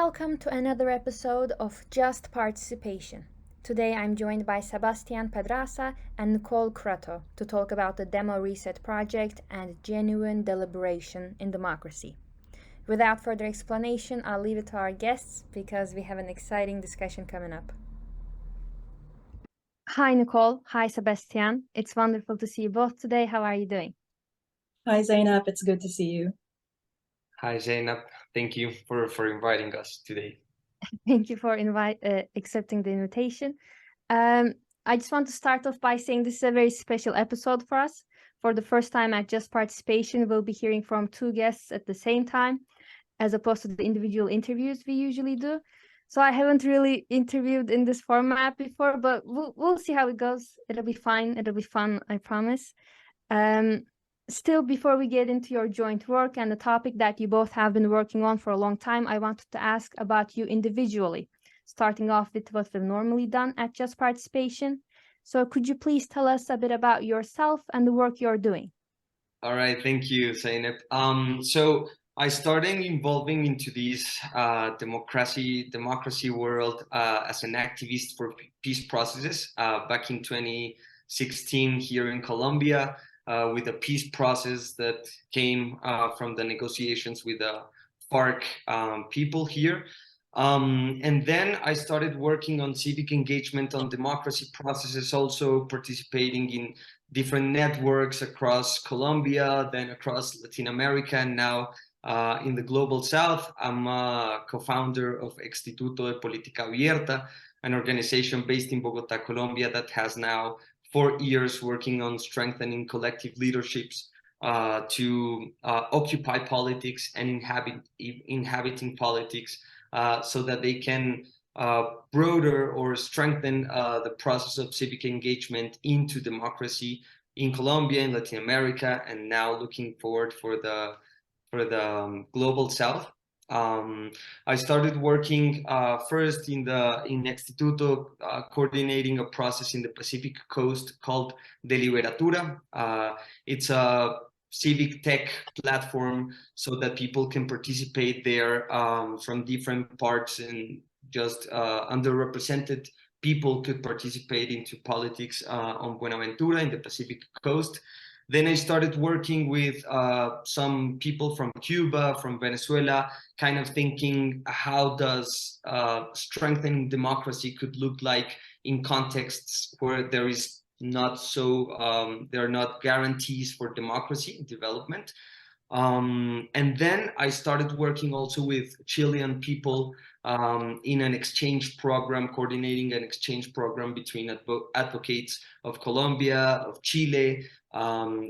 Welcome to another episode of Just Participation. Today I'm joined by Sebastian Pedraza and Nicole Curato to talk about the Demo Reset project and genuine deliberation in democracy. Without further explanation, I'll leave it to our guests because we have an exciting discussion coming up. Hi Nicole, hi Sebastian. It's wonderful to see you both today. How are you doing? Hi Zainab, it's good to see you. Hi Zainab, thank you for inviting us today. Thank you for accepting the invitation. I just want to start off by saying this is a very special episode for us. For the first time at Just Participation, we'll be hearing from two guests at the same time, as opposed to the individual interviews we usually do. So I haven't really interviewed in this format before, but we'll see how it goes. It'll be fine. It'll be fun, I promise. Still, before we get into your joint work and the topic that you both have been working on for a long time, I wanted to ask about you individually, starting off with what we've normally done at Just Participation. So could you please tell us a bit about yourself and the work you're doing? All right, thank you, Zainab. So I started involving into this democracy world as an activist for peace processes back in 2016 here in Colombia. With a peace process that came from the negotiations with the FARC people here. And then I started working on civic engagement on democracy processes, also participating in different networks across Colombia, then across Latin America, and now in the Global South. I'm a co-founder of Instituto de Política Abierta, an organization based in Bogota, Colombia, that has now 4 years working on strengthening collective leaderships to occupy politics and inhabiting politics so that they can broader or strengthen the process of civic engagement into democracy in Colombia, in Latin America, and now looking forward for the Global South. I started working first in Instituto, coordinating a process in the Pacific Coast called Deliberative. It's a civic tech platform so that people can participate there from different parts, and just underrepresented people could participate into politics on Buenaventura in the Pacific Coast. Then I started working with some people from Cuba, from Venezuela, kind of thinking how does strengthening democracy could look like in contexts where there is not there are not guarantees for democracy development. And then I started working also with Chilean people in an exchange program, coordinating an exchange program between advocates of Colombia, of Chile,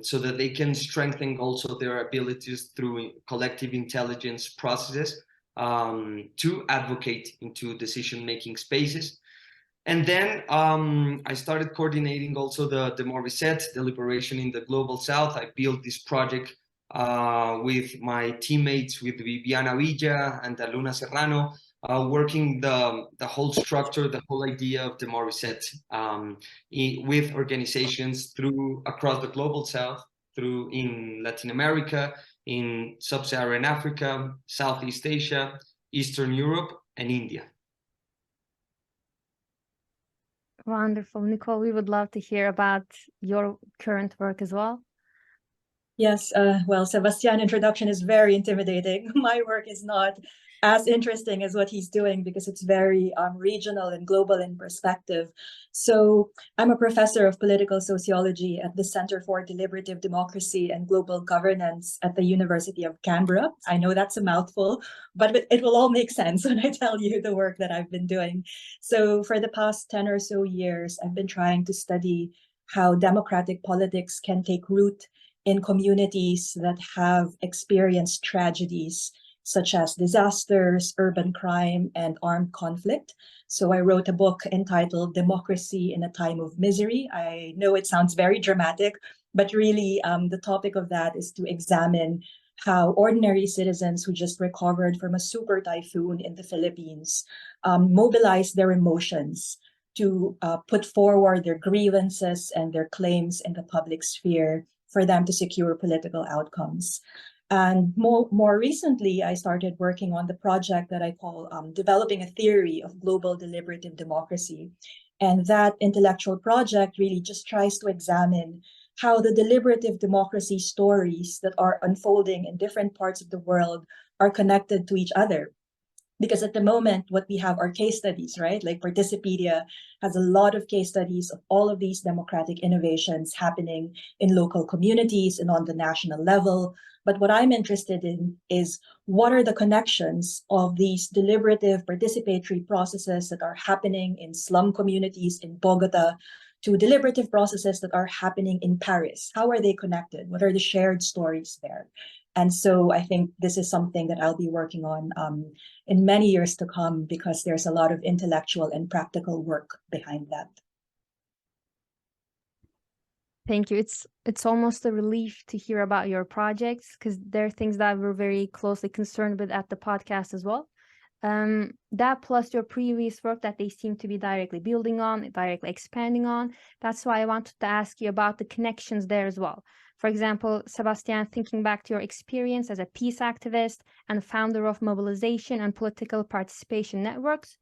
so that they can strengthen also their abilities through collective intelligence processes to advocate into decision-making spaces. And then I started coordinating also the Demo Reset deliberation in the Global South. I built this project with my teammates, with Viviana Villa and Luna Serrano, working the whole structure, the whole idea of Demo Reset with organizations across the Global South, in Latin America, in Sub-Saharan Africa, Southeast Asia, Eastern Europe, and India. Wonderful. Nicole, we would love to hear about your current work as well. Yes, well, Sebastian's introduction is very intimidating. My work is not as interesting as what he's doing because it's very regional and global in perspective. So I'm a professor of political sociology at the Center for Deliberative Democracy and Global Governance at the University of Canberra. I know that's a mouthful, but it will all make sense when I tell you the work that I've been doing. So for the past 10 or so years, I've been trying to study how democratic politics can take root in communities that have experienced tragedies such as disasters, urban crime, and armed conflict. So I wrote a book entitled Democracy in a Time of Misery. I know it sounds very dramatic, but really the topic of that is to examine how ordinary citizens who just recovered from a super typhoon in the Philippines mobilize their emotions to put forward their grievances and their claims in the public sphere for them to secure political outcomes. And more recently, I started working on the project that I call Developing a Theory of Global Deliberative Democracy. And that intellectual project really just tries to examine how the deliberative democracy stories that are unfolding in different parts of the world are connected to each other. Because at the moment, what we have are case studies, right? Like Participedia has a lot of case studies of all of these democratic innovations happening in local communities and on the national level. But what I'm interested in is what are the connections of these deliberative participatory processes that are happening in slum communities in Bogota to deliberative processes that are happening in Paris? How are they connected? What are the shared stories there? And so I think this is something that I'll be working on in many years to come, because there's a lot of intellectual and practical work behind that. Thank you. It's almost a relief to hear about your projects, because there are things that we're very closely concerned with at the podcast as well. That plus your previous work that they seem to be directly building on, directly expanding on. That's why I wanted to ask you about the connections there as well. For example, Sebastian, thinking back to your experience as a peace activist and founder of mobilization and political participation networks,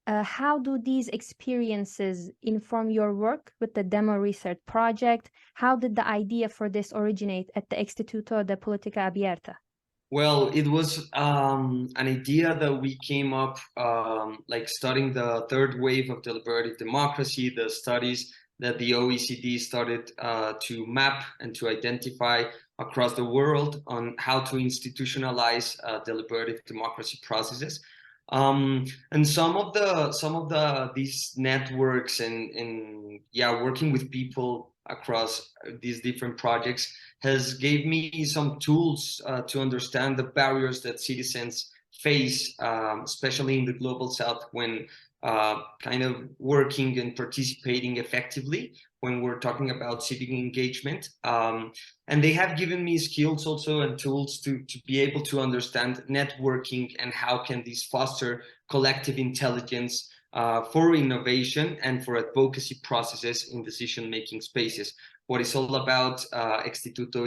how do these experiences inform your work with the Demo Research Project? How did the idea for this originate at the Instituto de Política Abierta? Well, it was an idea that we came up like studying the third wave of deliberative democracy, the studies that the OECD started to map and to identify across the world on how to institutionalize deliberative democracy processes. And some of these networks and working with people across these different projects has gave me some tools to understand the barriers that citizens face, especially in the global south, when kind of working and participating effectively when we're talking about civic engagement. And they have given me skills also and tools to be able to understand networking and how can these foster collective intelligence for innovation and for advocacy processes in decision-making spaces. What it's all about, Instituto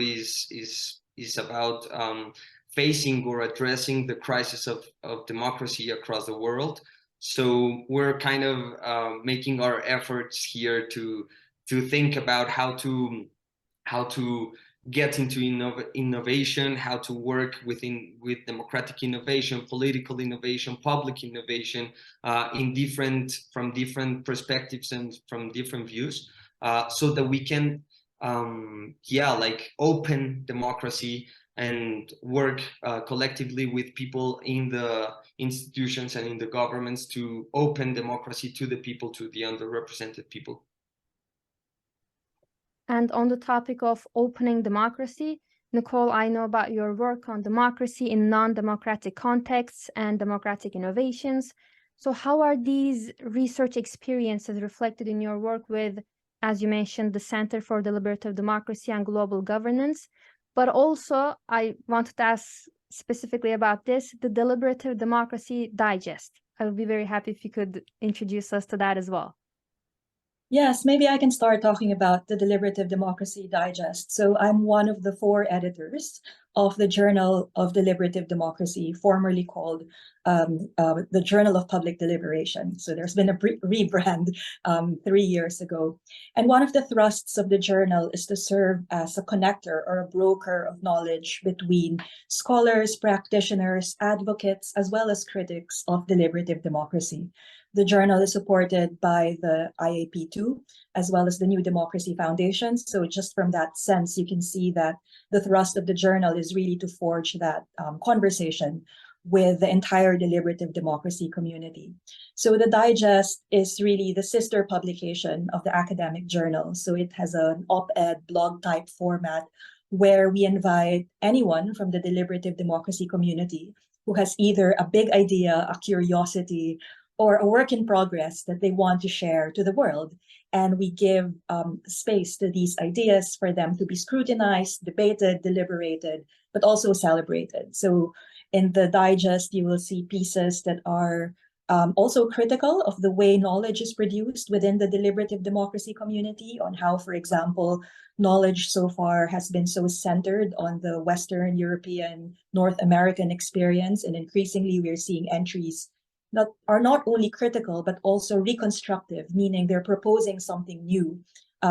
is about facing or addressing the crisis of democracy across the world. So we're kind of making our efforts here to think about how to get into innovation, how to work with democratic innovation, political innovation, public innovation, from different perspectives and from different views, so that we can open democracy and work collectively with people in the institutions and in the governments to open democracy to the people, to the underrepresented people. And on the topic of opening democracy, Nicole, I know about your work on democracy in non-democratic contexts and democratic innovations. So how are these research experiences reflected in your work with, as you mentioned, the Center for Deliberative Democracy and Global Governance? But also, I wanted to ask specifically about this, the Deliberative Democracy Digest. I would be very happy if you could introduce us to that as well. Yes, maybe I can start talking about the Deliberative Democracy Digest. So I'm one of the 4 editors of the Journal of Deliberative Democracy, formerly called the Journal of Public Deliberation. So there's been a rebrand 3 years ago. And one of the thrusts of the journal is to serve as a connector or a broker of knowledge between scholars, practitioners, advocates, as well as critics of deliberative democracy. The journal is supported by the IAP2, as well as the New Democracy Foundation. So just from that sense, you can see that the thrust of the journal is really to forge that conversation with the entire deliberative democracy community. So the digest is really the sister publication of the academic journal. So it has an op-ed blog type format where we invite anyone from the deliberative democracy community who has either a big idea, a curiosity, or a work in progress that they want to share to the world. And we give space to these ideas for them to be scrutinized, debated, deliberated, but also celebrated. So in the digest, you will see pieces that are also critical of the way knowledge is produced within the deliberative democracy community, on how, for example, knowledge so far has been so centered on the Western European, North American experience, and increasingly we're seeing entries that are not only critical, but also reconstructive, meaning they're proposing something new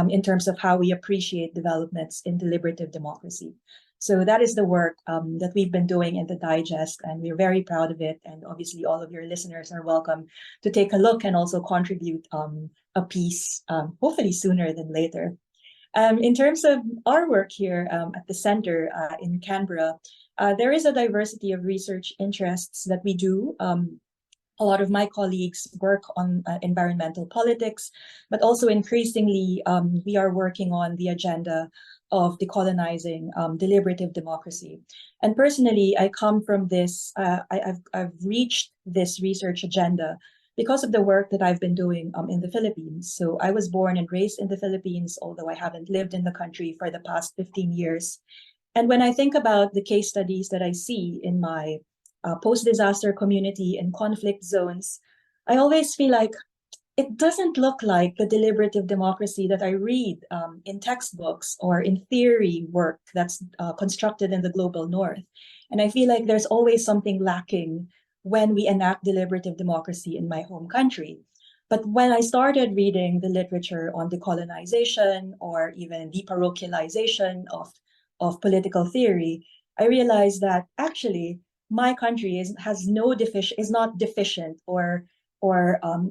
in terms of how we appreciate developments in deliberative democracy. So that is the work that we've been doing in the digest, and we're very proud of it. And obviously all of your listeners are welcome to take a look and also contribute a piece, hopefully sooner than later. In terms of our work here at the center in Canberra, there is a diversity of research interests that we do. A lot of my colleagues work on environmental politics, but also increasingly we are working on the agenda of decolonizing deliberative democracy. And personally, I come from this, I've reached this research agenda because of the work that I've been doing in the Philippines. So I was born and raised in the Philippines, although I haven't lived in the country for the past 15 years. And when I think about the case studies that I see in my post-disaster community and conflict zones, I always feel like it doesn't look like the deliberative democracy that I read in textbooks or in theory work that's constructed in the global north. And I feel like there's always something lacking when we enact deliberative democracy in my home country. But when I started reading the literature on decolonization or even deparochialization of political theory, I realized that actually my country is not deficient or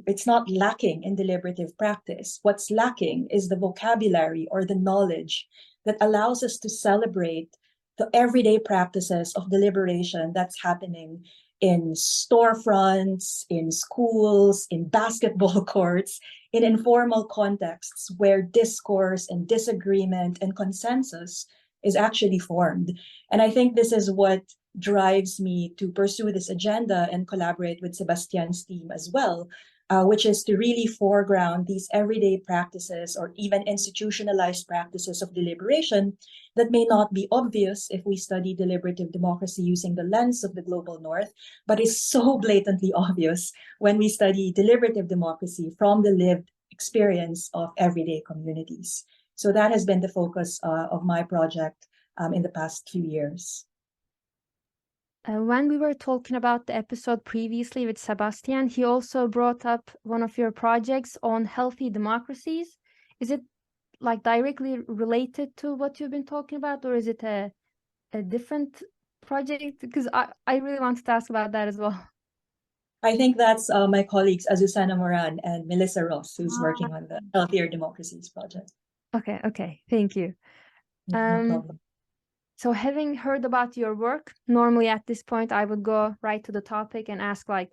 it's not lacking in deliberative practice. What's lacking is the vocabulary or the knowledge that allows us to celebrate the everyday practices of deliberation that's happening in storefronts, in schools, in basketball courts, in informal contexts where discourse and disagreement and consensus is actually formed. And I think this is what drives me to pursue this agenda and collaborate with Sebastian's team as well, which is to really foreground these everyday practices or even institutionalized practices of deliberation that may not be obvious if we study deliberative democracy using the lens of the global north, but is so blatantly obvious when we study deliberative democracy from the lived experience of everyday communities. So that has been the focus of my project in the past few years. When we were talking about the episode previously with Sebastian, he also brought up one of your projects on healthy democracies. Is it like directly related to what you've been talking about, or is it a different project? Because I really wanted to ask about that as well. I think that's my colleagues Azucena Moran and Melissa Ross, who's working on the Healthier Democracies project. Okay, thank you. No problem. So having heard about your work, normally at this point, I would go right to the topic and ask, like,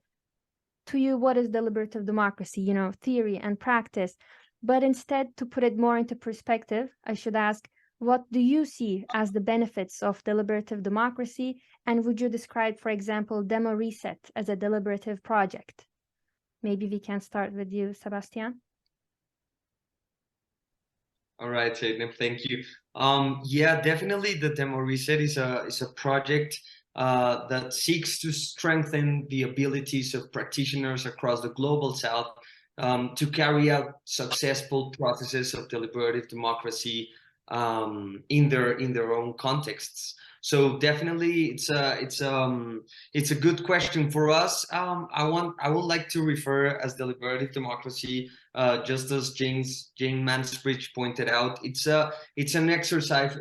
to you, what is deliberative democracy, theory and practice? But instead, to put it more into perspective, I should ask, what do you see as the benefits of deliberative democracy? And would you describe, for example, Demo Reset as a deliberative project? Maybe we can start with you, Sebastian. All right, Jaden, thank you. Yeah, definitely the Demo Reset is a project that seeks to strengthen the abilities of practitioners across the global south to carry out successful processes of deliberative democracy in their own contexts. So definitely it's a good question for us. I would like to refer as deliberative democracy, just as Jane Mansbridge pointed out. It's an exercise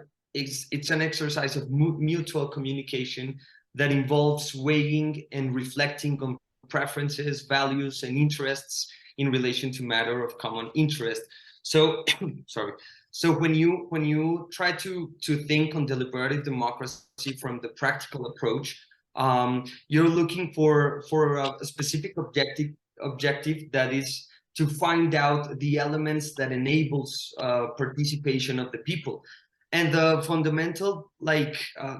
of mutual communication that involves weighing and reflecting on preferences, values, and interests in relation to matter of common interest. So sorry. So when you try to think on deliberative democracy from the practical approach, you're looking for a specific objective that is to find out the elements that enables participation of the people. And the fundamental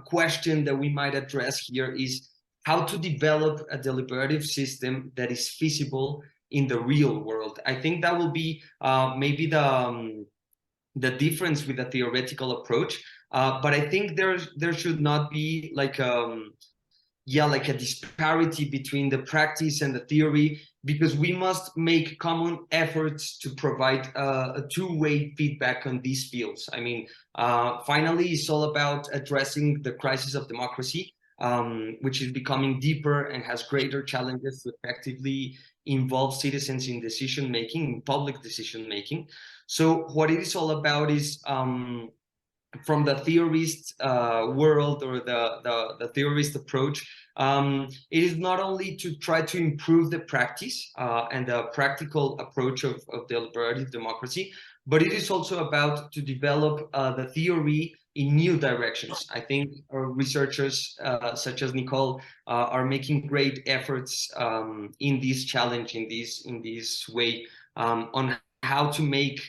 question that we might address here is how to develop a deliberative system that is feasible in the real world. I think that will be maybe the difference with a theoretical approach, but I think there should not be like like a disparity between the practice and the theory, because we must make common efforts to provide a two-way feedback on these fields. I mean, finally, it's all about addressing the crisis of democracy, which is becoming deeper and has greater challenges to effectively involve citizens in decision-making, in public decision-making. So what it is all about is, from the theorist world, or the theorist approach, it is not only to try to improve the practice and the practical approach of deliberative democracy, but it is also about to develop the theory in new directions. I think our researchers such as Nicole are making great efforts in this challenge, in this way, on how to make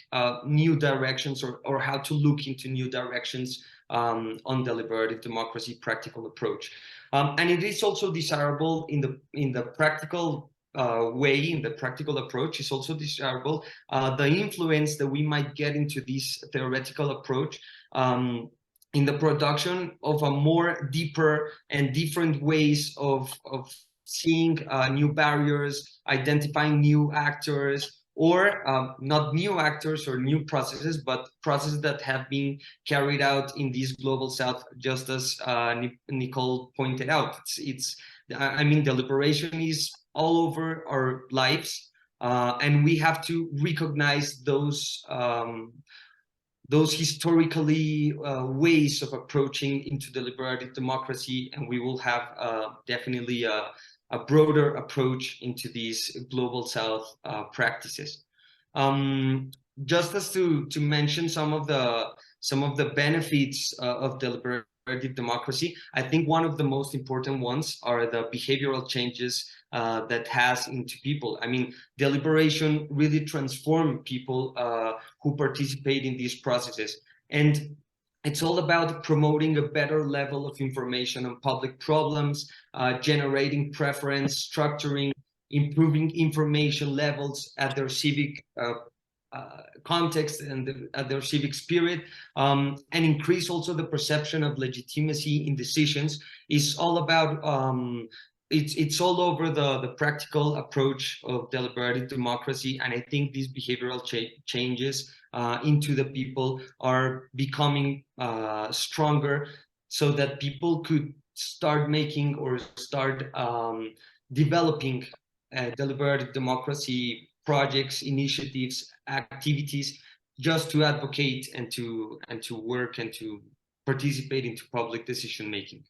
new directions, or how to look into new directions on deliberative democracy practical approach. And it is also desirable in the practical way, in the practical approach, is also desirable the influence that we might get into this theoretical approach in the production of a more deeper and different ways of seeing new barriers, identifying new actors, or not new actors or new processes, but processes that have been carried out in this global south, just as Nicole pointed out. I mean, deliberation is all over our lives, and we have to recognize those historically ways of approaching into deliberative democracy, and we will have definitely a broader approach into these global south practices. Just as to mention some of the benefits of deliberative democracy, I think one of the most important ones are the behavioral changes that has into people. I mean, deliberation really transforms people who participate in these processes, and it's all about promoting a better level of information on public problems, generating preference, structuring, improving information levels at their civic context and at their civic spirit, and increase also the perception of legitimacy in decisions. Is all about it's all over the practical approach of deliberative democracy, and I think these behavioral changes into the people are becoming stronger, so that people could start making or start developing deliberative democracy projects, initiatives, activities, just to advocate and to work and to participate into public decision making.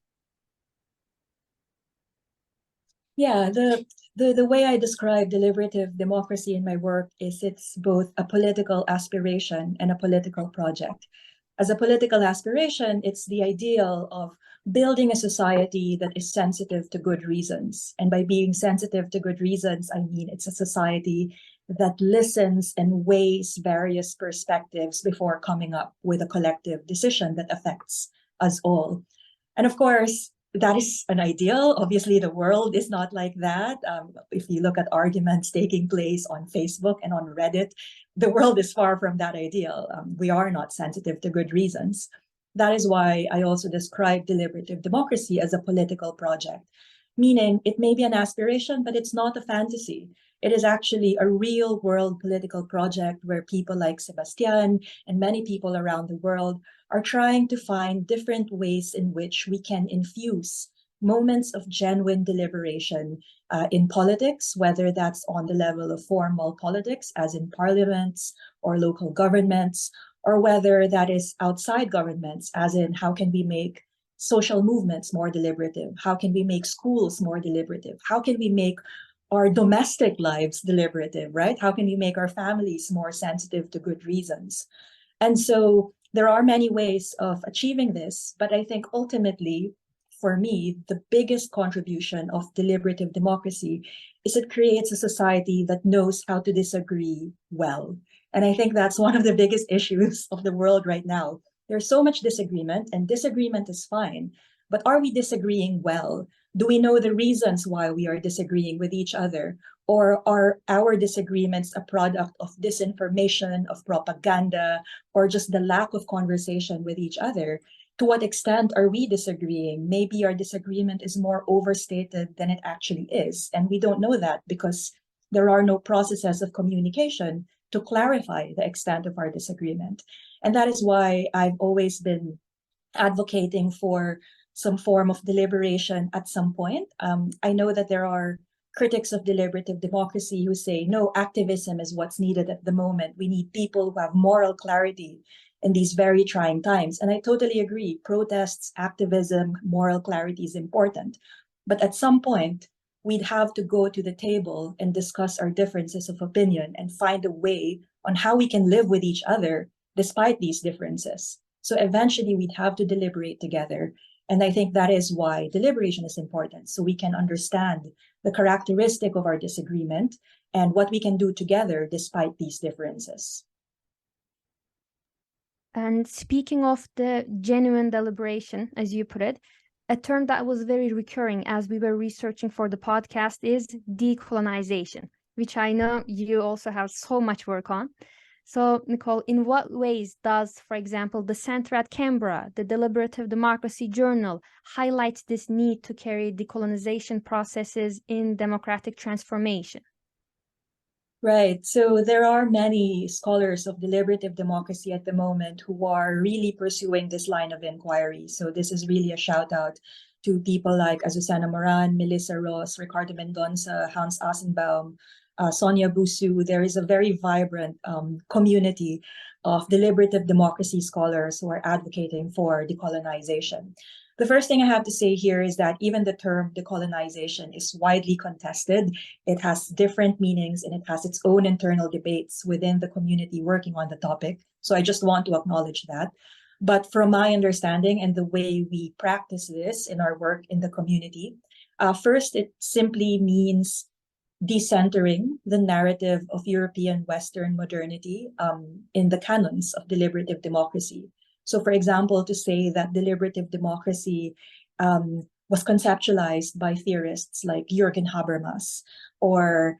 Yeah, the way I describe deliberative democracy in my work is it's both a political aspiration and a political project. As a political aspiration, it's the ideal of building a society that is sensitive to good reasons. And by being sensitive to good reasons, I mean it's a society that listens and weighs various perspectives before coming up with a collective decision that affects us all. And of course, that is an ideal. Obviously, the world is not like that. If you look at arguments taking place on Facebook and on Reddit, the world is far from that ideal. We are not sensitive to good reasons. That is why I also describe deliberative democracy as a political project, meaning it may be an aspiration, but it's not a fantasy. It is actually a real world political project where people like Sebastian and many people around the world are trying to find different ways in which we can infuse moments of genuine deliberation in politics, whether that's on the level of formal politics, as in parliaments or local governments, or whether that is outside governments, as in how can we make social movements more deliberative? How can we make schools more deliberative? How can we make our domestic lives deliberative, right? How can we make our families more sensitive to good reasons? And so there are many ways of achieving this, but I think ultimately, for me, the biggest contribution of deliberative democracy is it creates a society that knows how to disagree well. And I think that's one of the biggest issues of the world right now. There's so much disagreement, and disagreement is fine, but are we disagreeing well? Do we know the reasons why we are disagreeing with each other? Or are our disagreements a product of disinformation, of propaganda, or just the lack of conversation with each other? to what extent are we disagreeing? Maybe our disagreement is more overstated than it actually is. And we don't know that because there are no processes of communication to clarify the extent of our disagreement. And that is why I've always been advocating for some form of deliberation at some point. I know that there are critics of deliberative democracy who say, no, activism is what's needed at the moment. We need people who have moral clarity in these very trying times. And I totally agree. Protests, activism, moral clarity is important. But at some point, we'd have to go to the table and discuss our differences of opinion and find a way on how we can live with each other despite these differences. So eventually we'd have to deliberate together. And I think that is why deliberation is important, so we can understand the characteristic of our disagreement and what we can do together despite these differences. And speaking of the genuine deliberation, as you put it, a term that was very recurring as we were researching for the podcast is decolonization, which I know you also have so much work on. So, Nicole, in what ways does, for example, the Center at Canberra, the Deliberative Democracy Journal, highlight this need to carry decolonization processes in democratic transformation? Right. So there are many scholars of deliberative democracy at the moment who are really pursuing this line of inquiry. So this is really a shout out to people like Azucena Moran, Melissa Ross, Ricardo Mendonça, Hans Assenbaum, Sonia Busu. There is a very vibrant community of deliberative democracy scholars who are advocating for decolonization. The first thing I have to say here is that even the term decolonization is widely contested. It has different meanings and it has its own internal debates within the community working on the topic. So I just want to acknowledge that. But from my understanding and the way we practice this in our work in the community, first, it simply means decentering the narrative of European Western modernity in the canons of deliberative democracy. So, for example, to say that deliberative democracy was conceptualized by theorists like Jürgen Habermas, or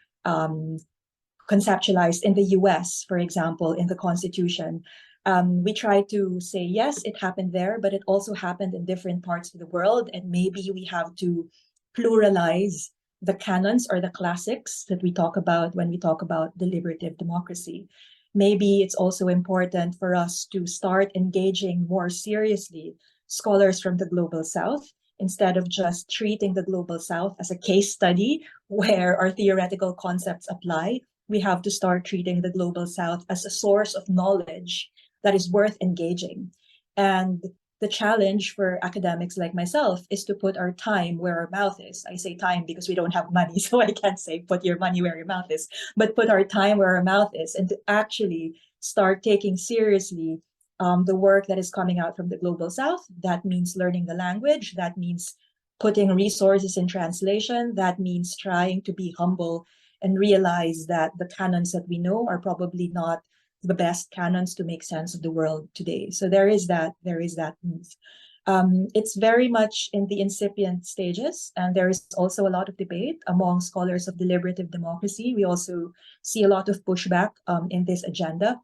conceptualized in the US, for example, in the Constitution. We try to say, yes, it happened there, but it also happened in different parts of the world. And maybe we have to pluralize the canons or the classics that we talk about when we talk about deliberative democracy. Maybe it's also important for us to start engaging more seriously scholars from the Global South, instead of just treating the Global South as a case study where our theoretical concepts apply. We have to start treating the Global South as a source of knowledge that is worth engaging. And the challenge for academics like myself is to put our time where our mouth is. I say time because we don't have money, so I can't say put your money where your mouth is, but put our time where our mouth is, and to actually start taking seriously the work that is coming out from the Global South. That means learning the language. That means putting resources in translation. That means trying to be humble and realize that the canons that we know are probably not the best canons to make sense of the world today. So there is that move. It's very much in the incipient stages, and there is also a lot of debate among scholars of deliberative democracy. We also see a lot of pushback in this agenda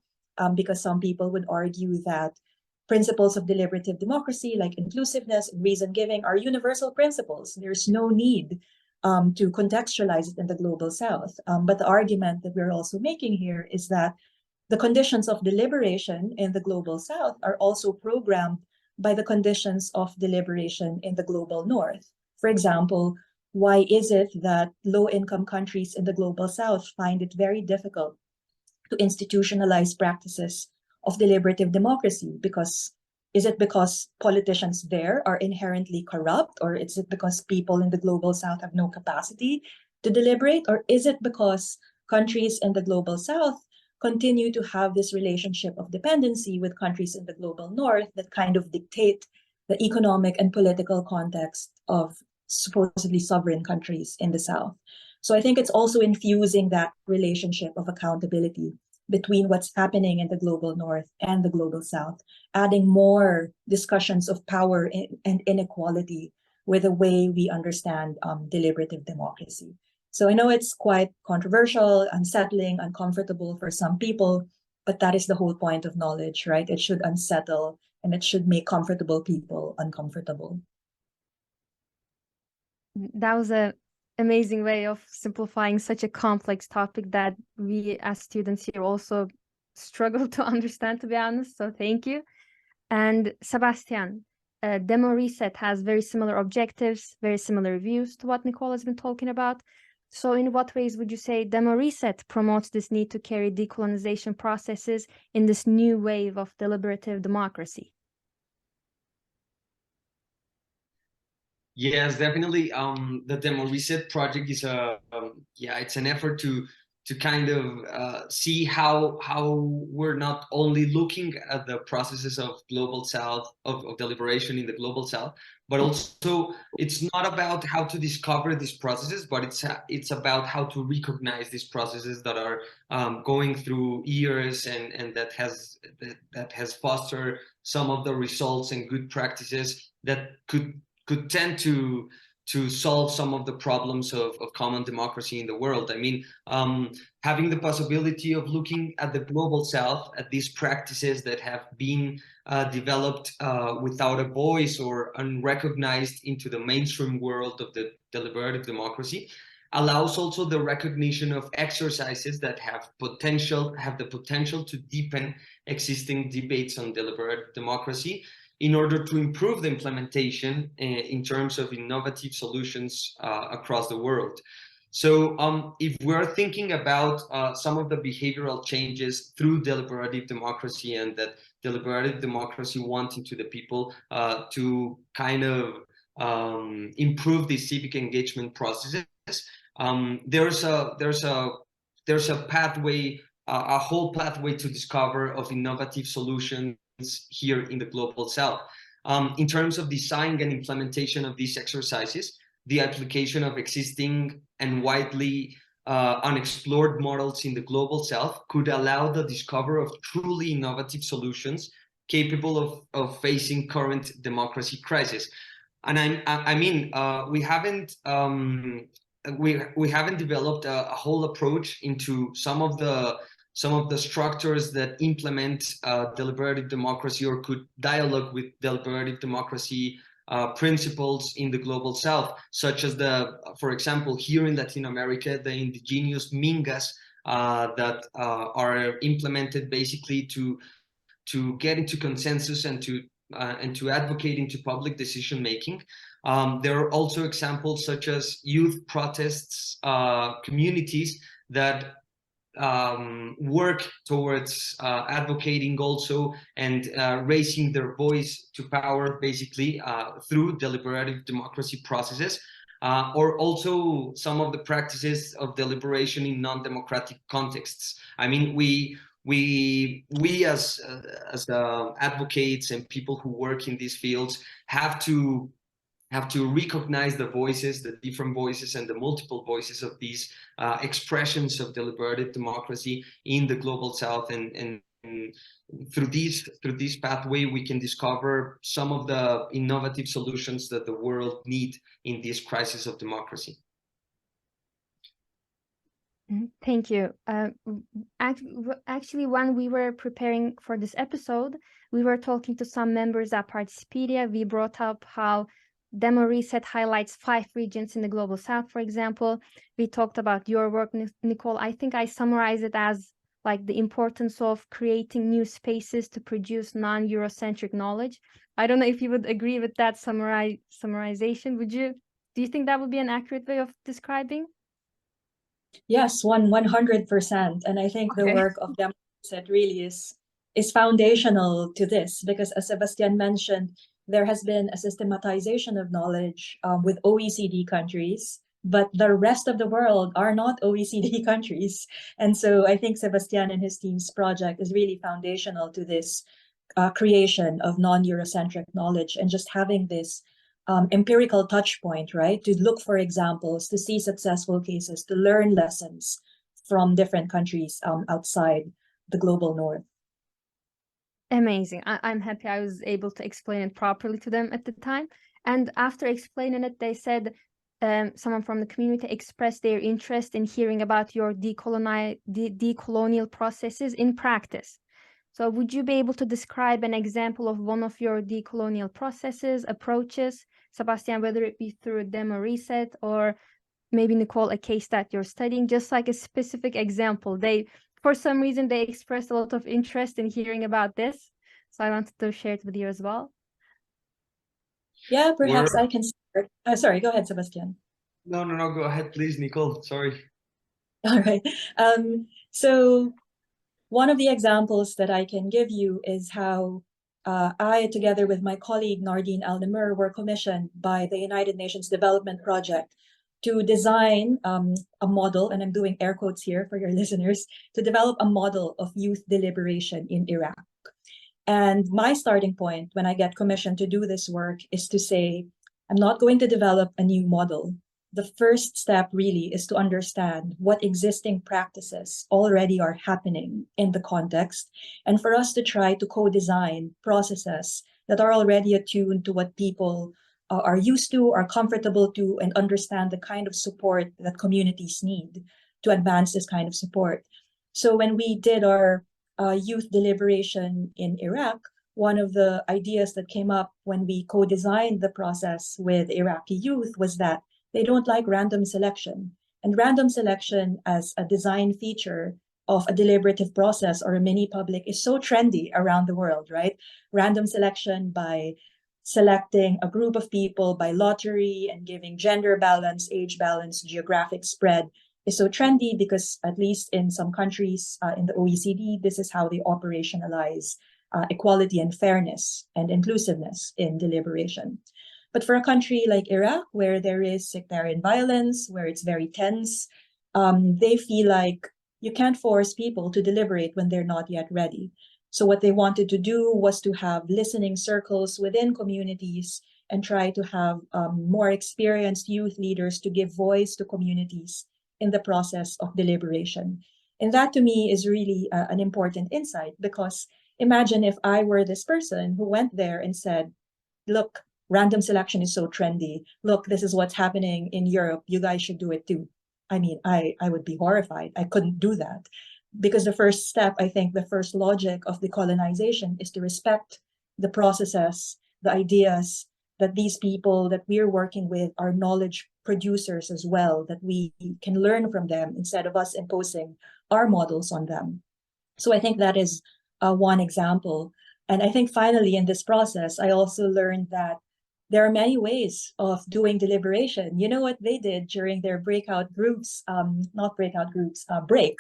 because some people would argue that principles of deliberative democracy like inclusiveness and reason giving are universal principles. There's no need to contextualize it in the Global South. But the argument that we're also making here is that the conditions of deliberation in the Global South are also programmed by the conditions of deliberation in the Global North. For example, why is it that low-income countries in the Global South find it very difficult to institutionalize practices of deliberative democracy? Is it because politicians there are inherently corrupt, or is it because people in the Global South have no capacity to deliberate, or is it because countries in the Global South continue to have this relationship of dependency with countries in the Global North that kind of dictate the economic and political context of supposedly sovereign countries in the South? So I think it's also infusing that relationship of accountability between what's happening in the Global North and the Global South, adding more discussions of power and inequality with the way we understand deliberative democracy. So I know it's quite controversial, unsettling, uncomfortable for some people, But that is the whole point of knowledge, right? It should unsettle and it should make comfortable people uncomfortable. That was an amazing way of simplifying such a complex topic that we as students here also struggle to understand, to be honest. So thank you. And Sebastian, Demo Reset has very similar objectives, very similar views to what Nicole has been talking about. So in what ways would you say Demo Reset promotes this need to carry decolonization processes in this new wave of deliberative democracy? Yes, definitely. The Demo Reset project is it's an effort to kind of see how we're not only looking at the processes of global South of deliberation in the global South, but also it's not about how to discover these processes, but it's about how to recognize these processes that are going through years and that has fostered some of the results and good practices that could tend to solve some of the problems of common democracy in the world. I mean, having the possibility of looking at the global South, at these practices that have been developed without a voice or unrecognized into the mainstream world of the deliberative democracy, allows also the recognition of exercises that have the potential to deepen existing debates on deliberative democracy, in order to improve the implementation in terms of innovative solutions across the world. So if we're thinking about some of the behavioral changes through deliberative democracy, and that deliberative democracy wanting to the people to kind of improve the civic engagement processes, there's a pathway, a whole pathway to discover of innovative solutions here in the global South. In terms of design and implementation of these exercises, the application of existing and widely unexplored models in the global South could allow the discovery of truly innovative solutions capable of facing current democracy crisis. And I mean, we haven't developed a whole approach into some of the structures that implement deliberative democracy or could dialogue with deliberative democracy principles in the global South, such as for example, here in Latin America, the indigenous mingas that are implemented basically to get into consensus and to advocate into public decision making. There are also examples such as youth protests, communities that work towards advocating also and raising their voice to power, basically through deliberative democracy processes, or also some of the practices of deliberation in non-democratic contexts. I mean, we as advocates and people who work in these fields have to recognize the voices, the different voices and the multiple voices of these expressions of deliberative democracy in the global South, and through this pathway we can discover some of the innovative solutions that the world need in this crisis of democracy. Thank you. Actually, when we were preparing for this episode, we were talking to some members at Participedia. We brought up how Demo Reset highlights 5 regions in the global South, for example. We talked about your work, Nicole. I think I summarized it as like the importance of creating new spaces to produce non-Eurocentric knowledge. I don't know if you would agree with that summarization. Do you think that would be an accurate way of describing? Yes, 100%. And I think the work of Demo Reset really is foundational to this, because as Sebastian mentioned, there has been a systematization of knowledge with OECD countries, but the rest of the world are not OECD countries. And so I think Sebastian and his team's project is really foundational to this creation of non-Eurocentric knowledge, and just having this empirical touch point, right? To look for examples, to see successful cases, to learn lessons from different countries outside the global North. Amazing. I'm happy I was able to explain it properly to them at the time. And after explaining it, they said someone from the community expressed their interest in hearing about your decolonial processes in practice. So would you be able to describe an example of one of your decolonial processes, approaches, Sebastian, whether it be through a demo reset or maybe Nicole, a case that you're studying, just like a specific example? For some reason, they expressed a lot of interest in hearing about this. So I wanted to share it with you as well. Yeah, perhaps I can start. Sorry, go ahead, Sebastian. No, go ahead, please, Nicole. Sorry. All right. So one of the examples that I can give you is how I, together with my colleague Nardine Al-Namur, were commissioned by the United Nations Development Project to design a model, and I'm doing air quotes here for your listeners, to develop a model of youth deliberation in Iraq. And my starting point when I get commissioned to do this work is to say, I'm not going to develop a new model. The first step really is to understand what existing practices already are happening in the context, and for us to try to co-design processes that are already attuned to what people are used to, are comfortable to, and understand the kind of support that communities need to advance this kind of support. So when we did our youth deliberation in Iraq, one of the ideas that came up when we co-designed the process with Iraqi youth was that they don't like random selection. And random selection as a design feature of a deliberative process or a mini public is so trendy around the world, right? Random selection by selecting a group of people by lottery and giving gender balance, age balance, geographic spread is so trendy because, at least in some countries in the OECD, this is how they operationalize equality and fairness and inclusiveness in deliberation. But for a country like Iraq, where there is sectarian violence, where it's very tense, they feel like you can't force people to deliberate when they're not yet ready. So what they wanted to do was to have listening circles within communities and try to have more experienced youth leaders to give voice to communities in the process of deliberation. And that to me is really an important insight, because imagine if I were this person who went there and said, look, random selection is so trendy. Look, this is what's happening in Europe. You guys should do it too. I mean, I would be horrified. I couldn't do that. Because the first step, I think the first logic of decolonization is to respect the processes, the ideas that these people that we're working with are knowledge producers as well, that we can learn from them instead of us imposing our models on them. So I think that is one example. And I think finally in this process, I also learned that there are many ways of doing deliberation. You know what they did during their breakout groups, break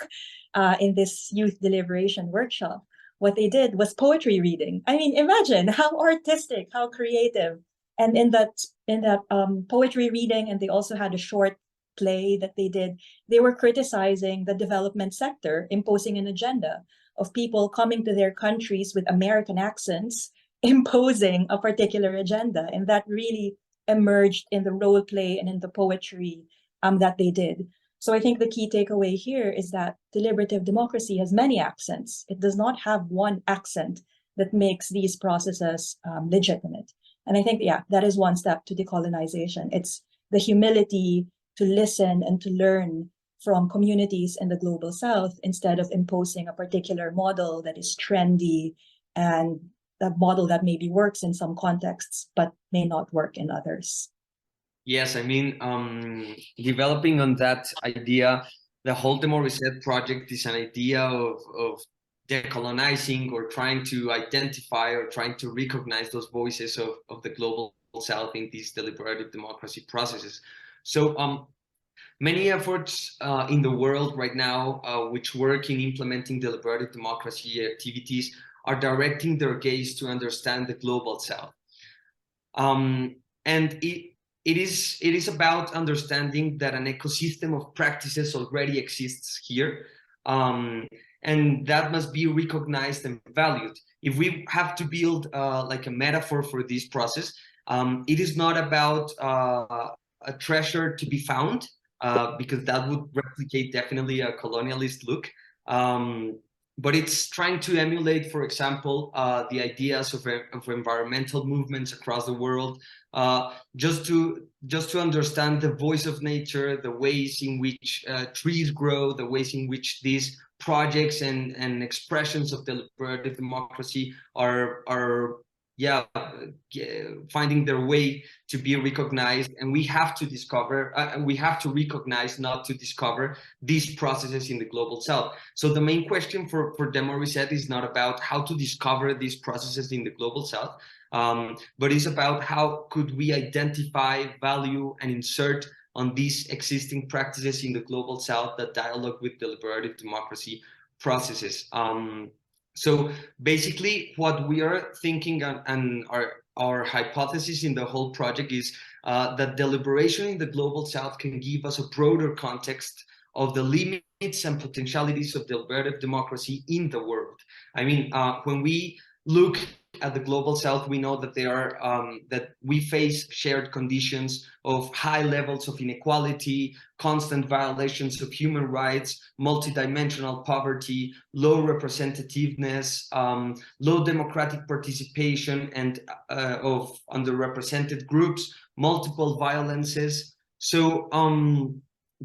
in this youth deliberation workshop? What they did was poetry reading. I mean, imagine how artistic, how creative. And in that poetry reading, and they also had a short play that they did, they were criticizing the development sector, imposing an agenda of people coming to their countries with American accents, imposing a particular agenda. And that really emerged in the role play and in the poetry that they did. So I think the key takeaway here is that deliberative democracy has many accents. It does not have one accent that makes these processes legitimate. And I think, yeah, that is one step to decolonization. It's the humility to listen and to learn from communities in the global south instead of imposing a particular model that is trendy and a model that maybe works in some contexts but may not work in others. Yes, I mean, developing on that idea, the whole Demo Reset project is an idea of decolonizing, or trying to identify or trying to recognize those voices of the global south in these deliberative democracy processes. So many efforts in the world right now which work in implementing deliberative democracy activities are directing their gaze to understand the global south. And it is about understanding that an ecosystem of practices already exists here, and that must be recognized and valued. If we have to build like a metaphor for this process, it is not about a treasure to be found, because that would replicate definitely a colonialist look. but it's trying to emulate, for example, the ideas of environmental movements across the world, just to understand the voice of nature, the ways in which trees grow, the ways in which these projects and expressions of deliberative democracy are finding their way to be recognized. And we have to discover, we have to recognize, not to discover, these processes in the global south. So the main question for Demo Reset is not about how to discover these processes in the global south, but it's about how could we identify, value, and insert on these existing practices in the global south that dialogue with deliberative democracy processes. So basically, what we are thinking and our hypothesis in the whole project is that deliberation in the global south can give us a broader context of the limits and potentialities of deliberative democracy in the world. I mean, when we look at the global south, we know that that we face shared conditions of high levels of inequality, constant violations of human rights, multidimensional poverty, low representativeness, low democratic participation and of underrepresented groups, multiple violences. So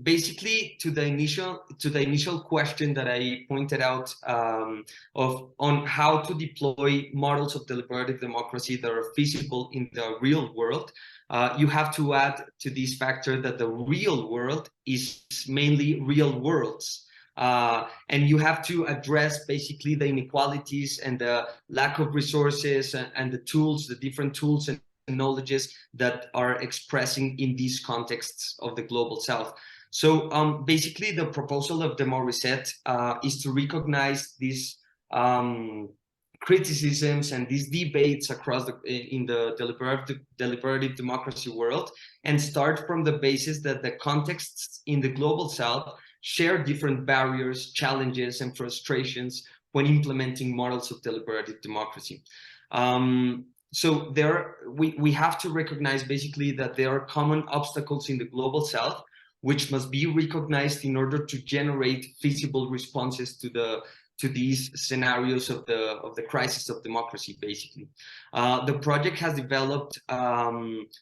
basically, to the initial question that I pointed out on how to deploy models of deliberative democracy that are feasible in the real world, you have to add to this factor that the real world is mainly real worlds. And you have to address basically the inequalities and the lack of resources and the tools, the different tools and knowledges that are expressing in these contexts of the global south. So basically, the proposal of Demo Reset is to recognize these criticisms and these debates across in the deliberative democracy world, and start from the basis that the contexts in the global south share different barriers, challenges, and frustrations when implementing models of deliberative democracy. So we have to recognize basically that there are common obstacles in the global south, which must be recognized in order to generate feasible responses to these scenarios of the crisis of democracy. Basically, the project has developed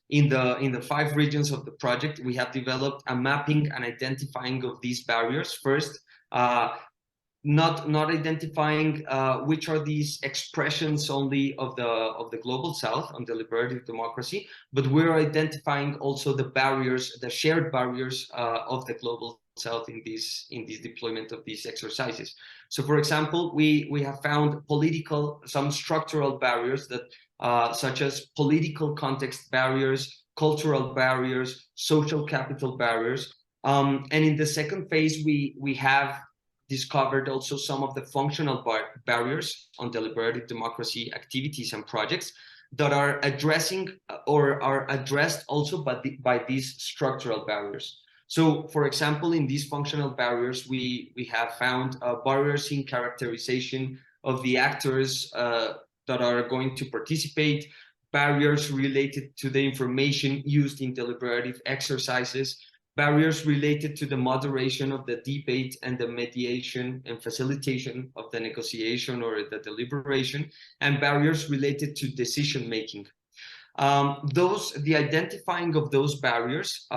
in the 5 regions of the project. We have developed a mapping and identifying of these barriers. First, not identifying which are these expressions only of the global south on deliberative democracy, but we're identifying also the barriers, the shared barriers of the global south in this deployment of these exercises. So, for example, we have found some structural barriers that such as political context barriers, cultural barriers, social capital barriers, and in the second phase we have discovered also some of the functional barriers on deliberative democracy activities and projects that are addressing or are addressed also by these structural barriers. So, for example, in these functional barriers, we have found barriers in characterization of the actors that are going to participate, barriers related to the information used in deliberative exercises, barriers related to the moderation of the debate and the mediation and facilitation of the negotiation or the deliberation, and barriers related to decision making. The identifying of those barriers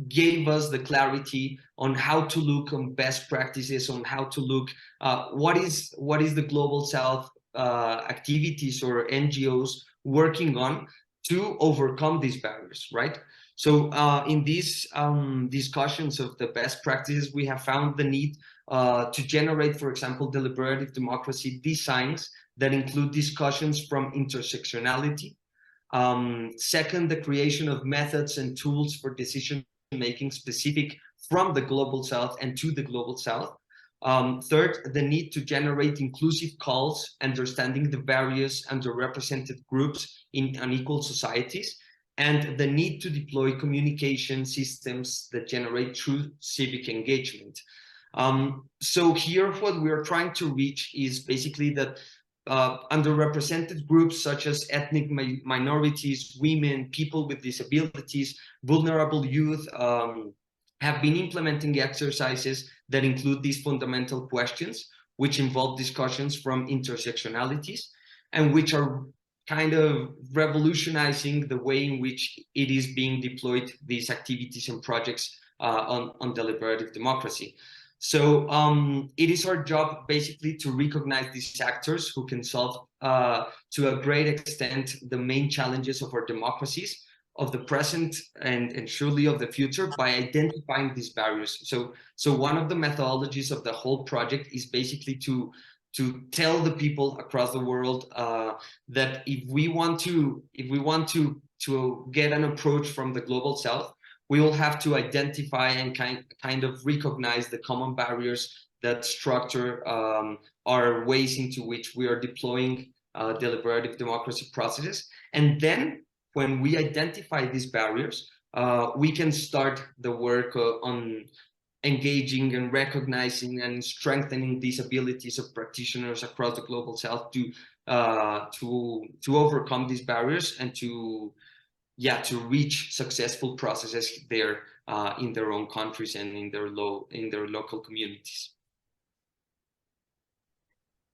gave us the clarity on how to look on best practices, on how to look what is the global south activities or NGOs working on to overcome these barriers, right? So in these discussions of the best practices, we have found the need to generate, for example, deliberative democracy designs that include discussions from intersectionality. Second, the creation of methods and tools for decision making specific from the global south and to the global south. Third, the need to generate inclusive calls, understanding the various underrepresented groups in unequal societies, and the need to deploy communication systems that generate true civic engagement. So here, what we are trying to reach is basically that underrepresented groups such as ethnic minorities, women, people with disabilities, vulnerable youth, have been implementing exercises that include these fundamental questions, which involve discussions from intersectionalities, and which are kind of revolutionizing the way in which it is being deployed, these activities and projects on deliberative democracy. So it is our job basically to recognize these actors who can solve to a great extent the main challenges of our democracies, of the present and surely of the future, by identifying these barriers. So one of the methodologies of the whole project is basically to tell the people across the world that if we want to get an approach from the global south, we will have to identify and kind of recognize the common barriers that structure our ways into which we are deploying deliberative democracy processes. And then when we identify these barriers, we can start the work on engaging and recognizing and strengthening these abilities of practitioners across the global south to overcome these barriers and to reach successful processes there in their own countries and in their local communities.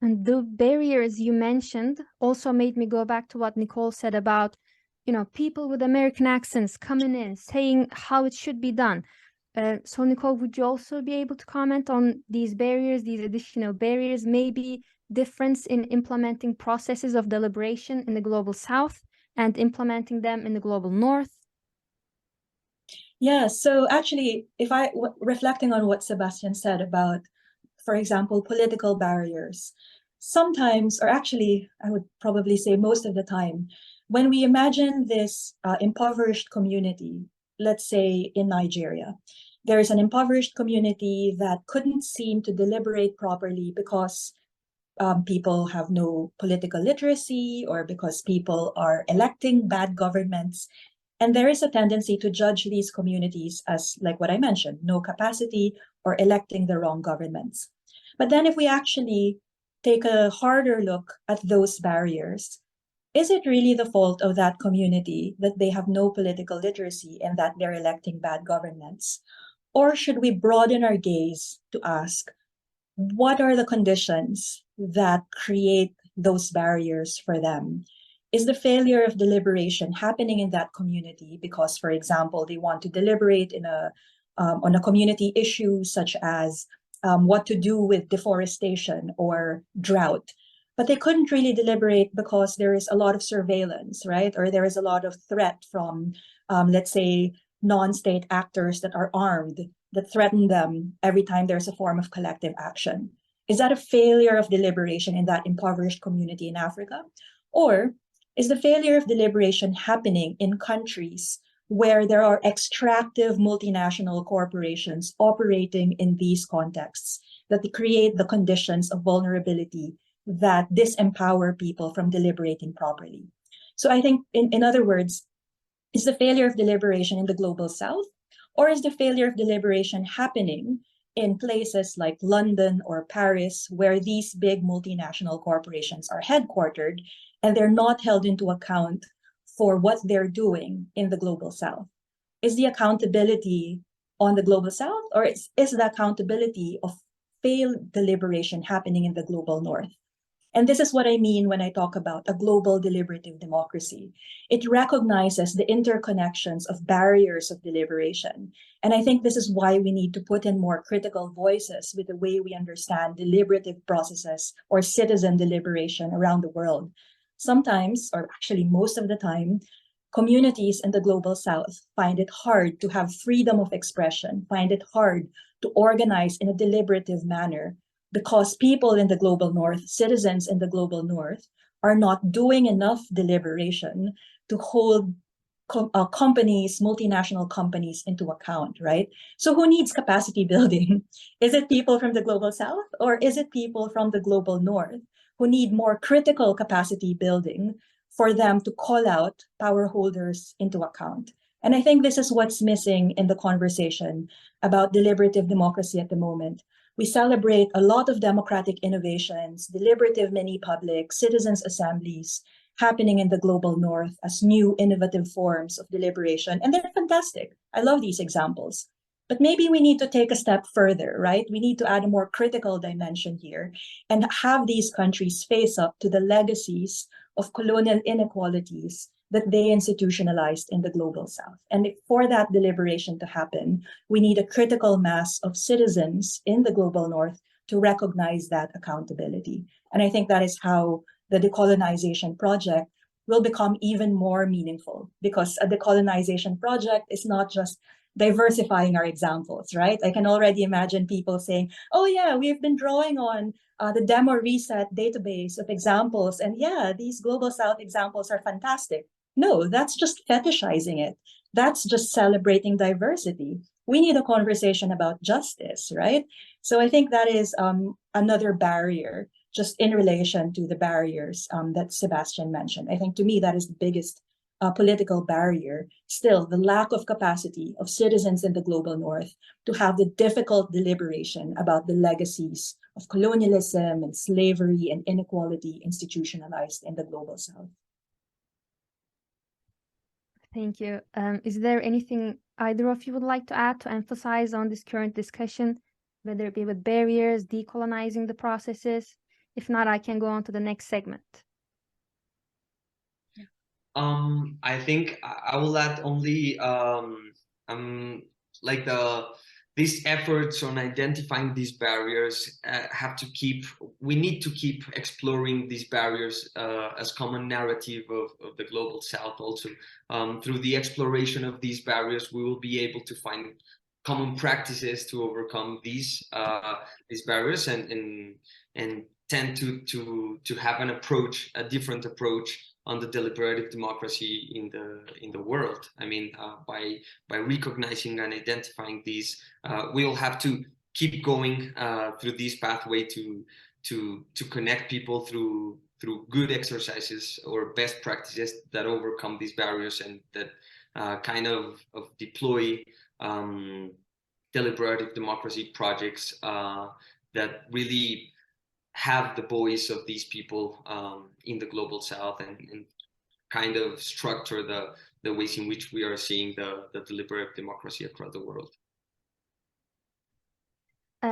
And the barriers you mentioned also made me go back to what Nicole said about, people with American accents coming in, saying how it should be done. So Nicole, would you also be able to comment on these barriers, these additional barriers, maybe difference in implementing processes of deliberation in the global south and implementing them in the global north? Yeah, so actually, reflecting on what Sebastian said about, for example, political barriers, sometimes, or actually, I would probably say most of the time, when we imagine this impoverished community, let's say in Nigeria, there is an impoverished community that couldn't seem to deliberate properly because people have no political literacy or because people are electing bad governments. And there is a tendency to judge these communities as, like what I mentioned, no capacity or electing the wrong governments. But then if we actually take a harder look at those barriers, is it really the fault of that community that they have no political literacy and that they're electing bad governments? Or should we broaden our gaze to ask, what are the conditions that create those barriers for them? Is the failure of deliberation happening in that community because, for example, they want to deliberate on a community issue such as what to do with deforestation or drought, but they couldn't really deliberate because there is a lot of surveillance, right? Or there is a lot of threat from, let's say, non-state actors that are armed, that threaten them every time there's a form of collective action. Is that a failure of deliberation in that impoverished community in Africa? Or is the failure of deliberation happening in countries where there are extractive multinational corporations operating in these contexts that create the conditions of vulnerability that disempower people from deliberating properly? So I think, in other words, is the failure of deliberation in the global south, or is the failure of deliberation happening in places like London or Paris, where these big multinational corporations are headquartered and they're not held into account for what they're doing in the global south? Is the accountability on the global south, or is the accountability of failed deliberation happening in the global north? And this is what I mean when I talk about a global deliberative democracy. It recognizes the interconnections of barriers of deliberation. And I think this is why we need to put in more critical voices with the way we understand deliberative processes or citizen deliberation around the world. Sometimes, or actually most of the time, communities in the global south find it hard to have freedom of expression, find it hard to organize in a deliberative manner, because people in the global north, citizens in the global north, are not doing enough deliberation to hold companies, multinational companies, into account, right? So who needs capacity building? Is it people from the global south, or is it people from the global north who need more critical capacity building for them to call out power holders into account? And I think this is what's missing in the conversation about deliberative democracy at the moment. We celebrate a lot of democratic innovations, deliberative mini-public, citizens' assemblies happening in the global north as new innovative forms of deliberation. And they're fantastic. I love these examples. But maybe we need to take a step further, right? We need to add a more critical dimension here and have these countries face up to the legacies of colonial inequalities that they institutionalized in the global south. And for that deliberation to happen, we need a critical mass of citizens in the global north to recognize that accountability. And I think that is how the decolonization project will become even more meaningful, because a decolonization project is not just diversifying our examples, right? I can already imagine people saying, oh yeah, we've been drawing on the demo reset database of examples, and yeah, these global south examples are fantastic. No, that's just fetishizing it. That's just celebrating diversity. We need a conversation about justice, right? So I think that is another barrier, just in relation to the barriers that Sebastian mentioned. I think to me, that is the biggest political barrier. Still, the lack of capacity of citizens in the global north to have the difficult deliberation about the legacies of colonialism and slavery and inequality institutionalized in the global south. Thank you. Is there anything either of you would like to add to emphasize on this current discussion, whether it be with barriers, decolonizing the processes? If not, I can go on to the next segment. I think I will add only like these efforts on identifying these barriers we need to keep exploring these barriers as common narrative of the global south also. Through the exploration of these barriers, we will be able to find common practices to overcome these barriers and tend to have an approach, a different approach on the deliberative democracy in the world. I mean, by recognizing and identifying these, we will have to keep going through this pathway to connect people through good exercises or best practices that overcome these barriers and that kind of deploy deliberative democracy projects that really have the voice of these people in the global south and kind of structure the ways in which we are seeing the deliberative democracy across the world.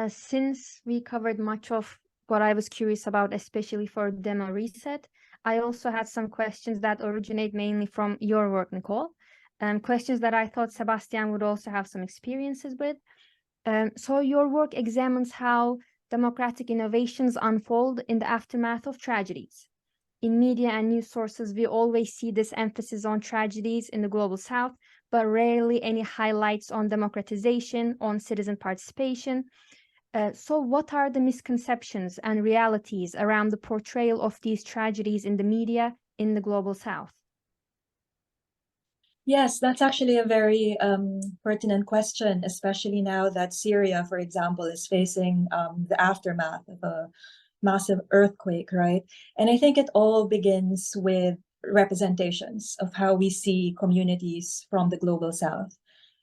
Since we covered much of what I was curious about, especially for Demo Reset, I also had some questions that originate mainly from your work, Nicole, questions that I thought Sebastian would also have some experiences with. So your work examines how democratic innovations unfold in the aftermath of tragedies. In media and news sources, we always see this emphasis on tragedies in the global south, but rarely any highlights on democratization, on citizen participation. So what are the misconceptions and realities around the portrayal of these tragedies in the media in the global south? Yes, that's actually a very pertinent question, especially now that Syria, for example, is facing the aftermath of a massive earthquake, right? And I think it all begins with representations of how we see communities from the global south.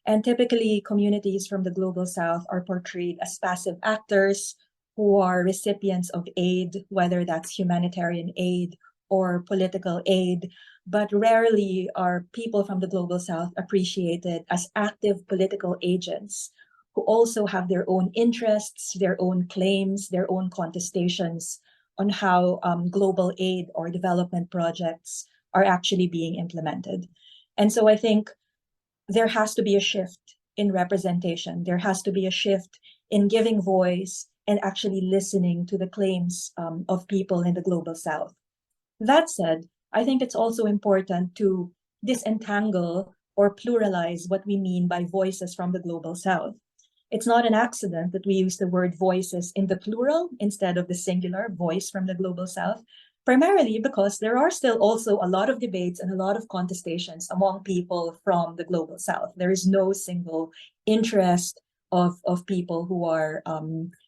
And typically, communities from the global south are portrayed as passive actors who are recipients of aid, whether that's humanitarian aid or political aid, but rarely are people from the global south appreciated as active political agents who also have their own interests, their own claims, their own contestations on how global aid or development projects are actually being implemented. And so I think there has to be a shift in representation. There has to be a shift in giving voice and actually listening to the claims of people in the global south. That said, I think it's also important to disentangle or pluralize what we mean by voices from the global south. It's not an accident that we use the word voices in the plural instead of the singular voice from the global south, primarily because there are still also a lot of debates and a lot of contestations among people from the global south. There is no single interest of people who are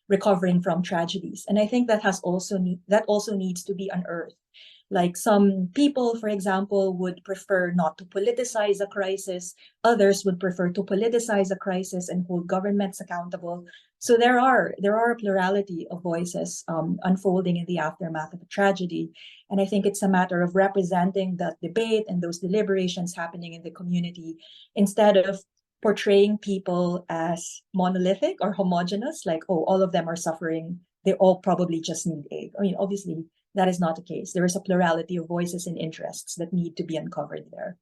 recovering from tragedies. And I think that also needs to be unearthed. Like some people, for example, would prefer not to politicize a crisis. Others would prefer to politicize a crisis and hold governments accountable. So there are a plurality of voices unfolding in the aftermath of a tragedy. And I think it's a matter of representing that debate and those deliberations happening in the community instead of portraying people as monolithic or homogenous, like, oh, all of them are suffering, they all probably just need aid. I mean, obviously, that is not the case. There is a plurality of voices and interests that need to be uncovered there.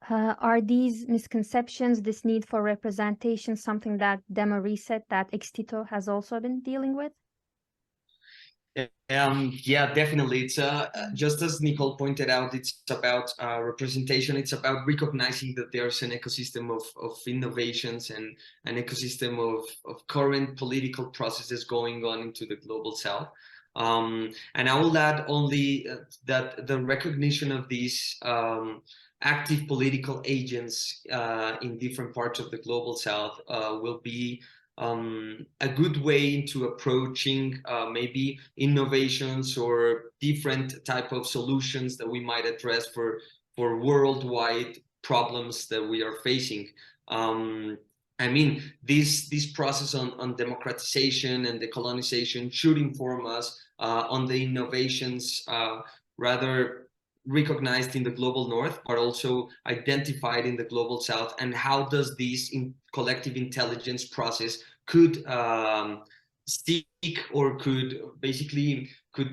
Are these misconceptions, this need for representation, something that Demo Reset, that Extito has also been dealing with? Yeah, definitely. It's just as Nicole pointed out, it's about representation. It's about recognizing that there's an ecosystem of innovations and an ecosystem of current political processes going on into the global south. And I will add only that the recognition of these active political agents in different parts of the global south will be a good way into approaching maybe innovations or different type of solutions that we might address for worldwide problems that we are facing. I mean, this process on democratization and decolonization should inform us on the innovations rather recognized in the global north, but also identified in the global south, and how does this collective intelligence process could seek or could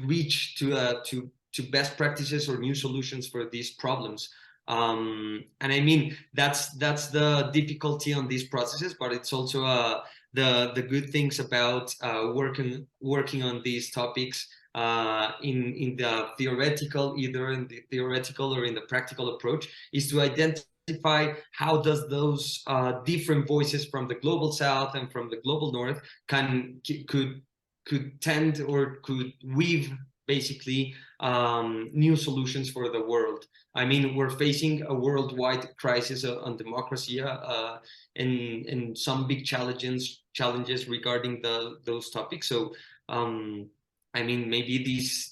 reach to best practices or new solutions for these problems. And I mean, that's the difficulty on these processes, but it's also the good things about working on these topics in the theoretical, either in the theoretical or in the practical approach, is to identify how does those different voices from the global south and from the global north could tend or could weave basically new solutions for the world. I mean, we're facing a worldwide crisis on democracy and some big challenges regarding those topics. So I mean, maybe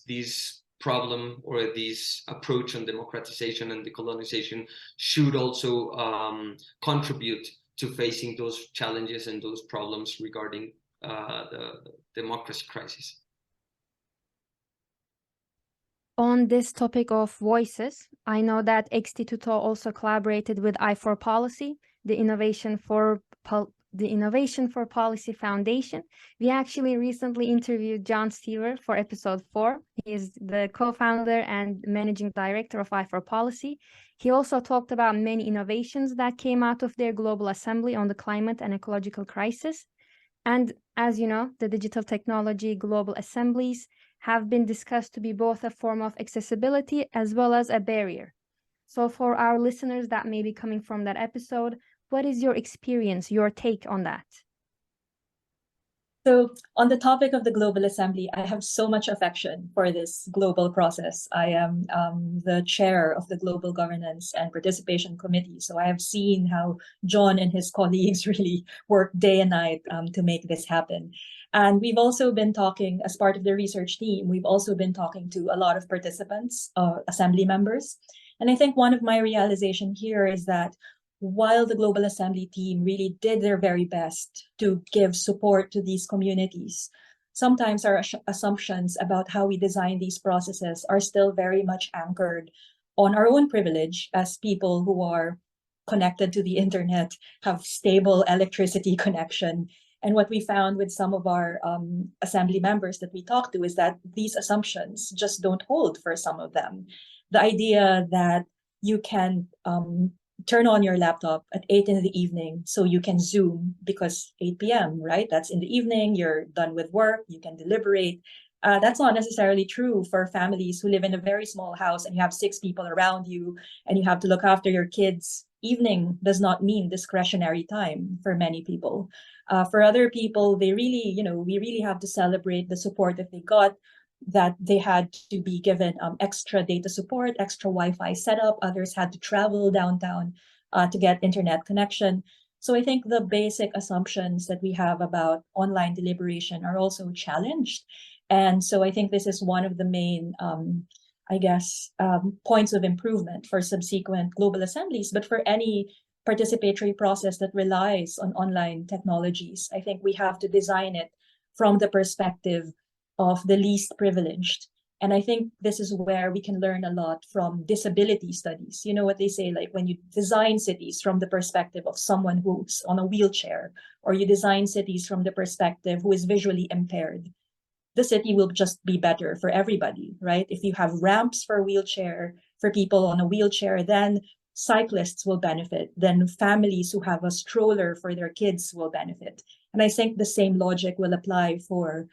this problem or this approach on democratization and decolonization should also contribute to facing those challenges and those problems regarding the democracy crisis. On this topic of voices, I know that Extituto also collaborated with I4Policy, the Innovation for Policy Foundation. We actually recently interviewed John Stever for episode 4. He is the co-founder and managing director of I4Policy. He also talked about many innovations that came out of their global assembly on the climate and ecological crisis. And as you know, the digital technology global assemblies have been discussed to be both a form of accessibility as well as a barrier. So for our listeners that may be coming from that episode, what is your experience, your take on that? So on the topic of the Global Assembly, I have so much affection for this global process. I am the chair of the Global Governance and Participation Committee. So I have seen how John and his colleagues really work day and night to make this happen. And we've also been talking, as part of the research team, we've also been talking to a lot of participants, assembly members. And I think one of my realization here is that while the Global Assembly team really did their very best to give support to these communities, sometimes our assumptions about how we design these processes are still very much anchored on our own privilege as people who are connected to the internet, have stable electricity connection. And what we found with some of our assembly members that we talked to is that these assumptions just don't hold for some of them. The idea that you can turn on your laptop at 8 in the evening so you can Zoom because 8 p.m., right? That's in the evening, you're done with work, you can deliberate. That's not necessarily true for families who live in a very small house and you have 6 people around you and you have to look after your kids. Evening does not mean discretionary time for many people. For other people, they really, we really have to celebrate the support that they got, that they had to be given extra data support, extra Wi-Fi setup. Others had to travel downtown to get internet connection. So I think the basic assumptions that we have about online deliberation are also challenged. And so I think this is one of the main, points of improvement for subsequent global assemblies, but for any participatory process that relies on online technologies. I think we have to design it from the perspective of the least privileged And I think this is where we can learn a lot from disability studies. You know what they say, like when you design cities from the perspective of someone who's on a wheelchair, or you design cities from the perspective who is visually impaired, the city will just be better for everybody, right? If you have ramps for people on a wheelchair, then cyclists will benefit. Then families who have a stroller for their kids will benefit. And I think the same logic will apply for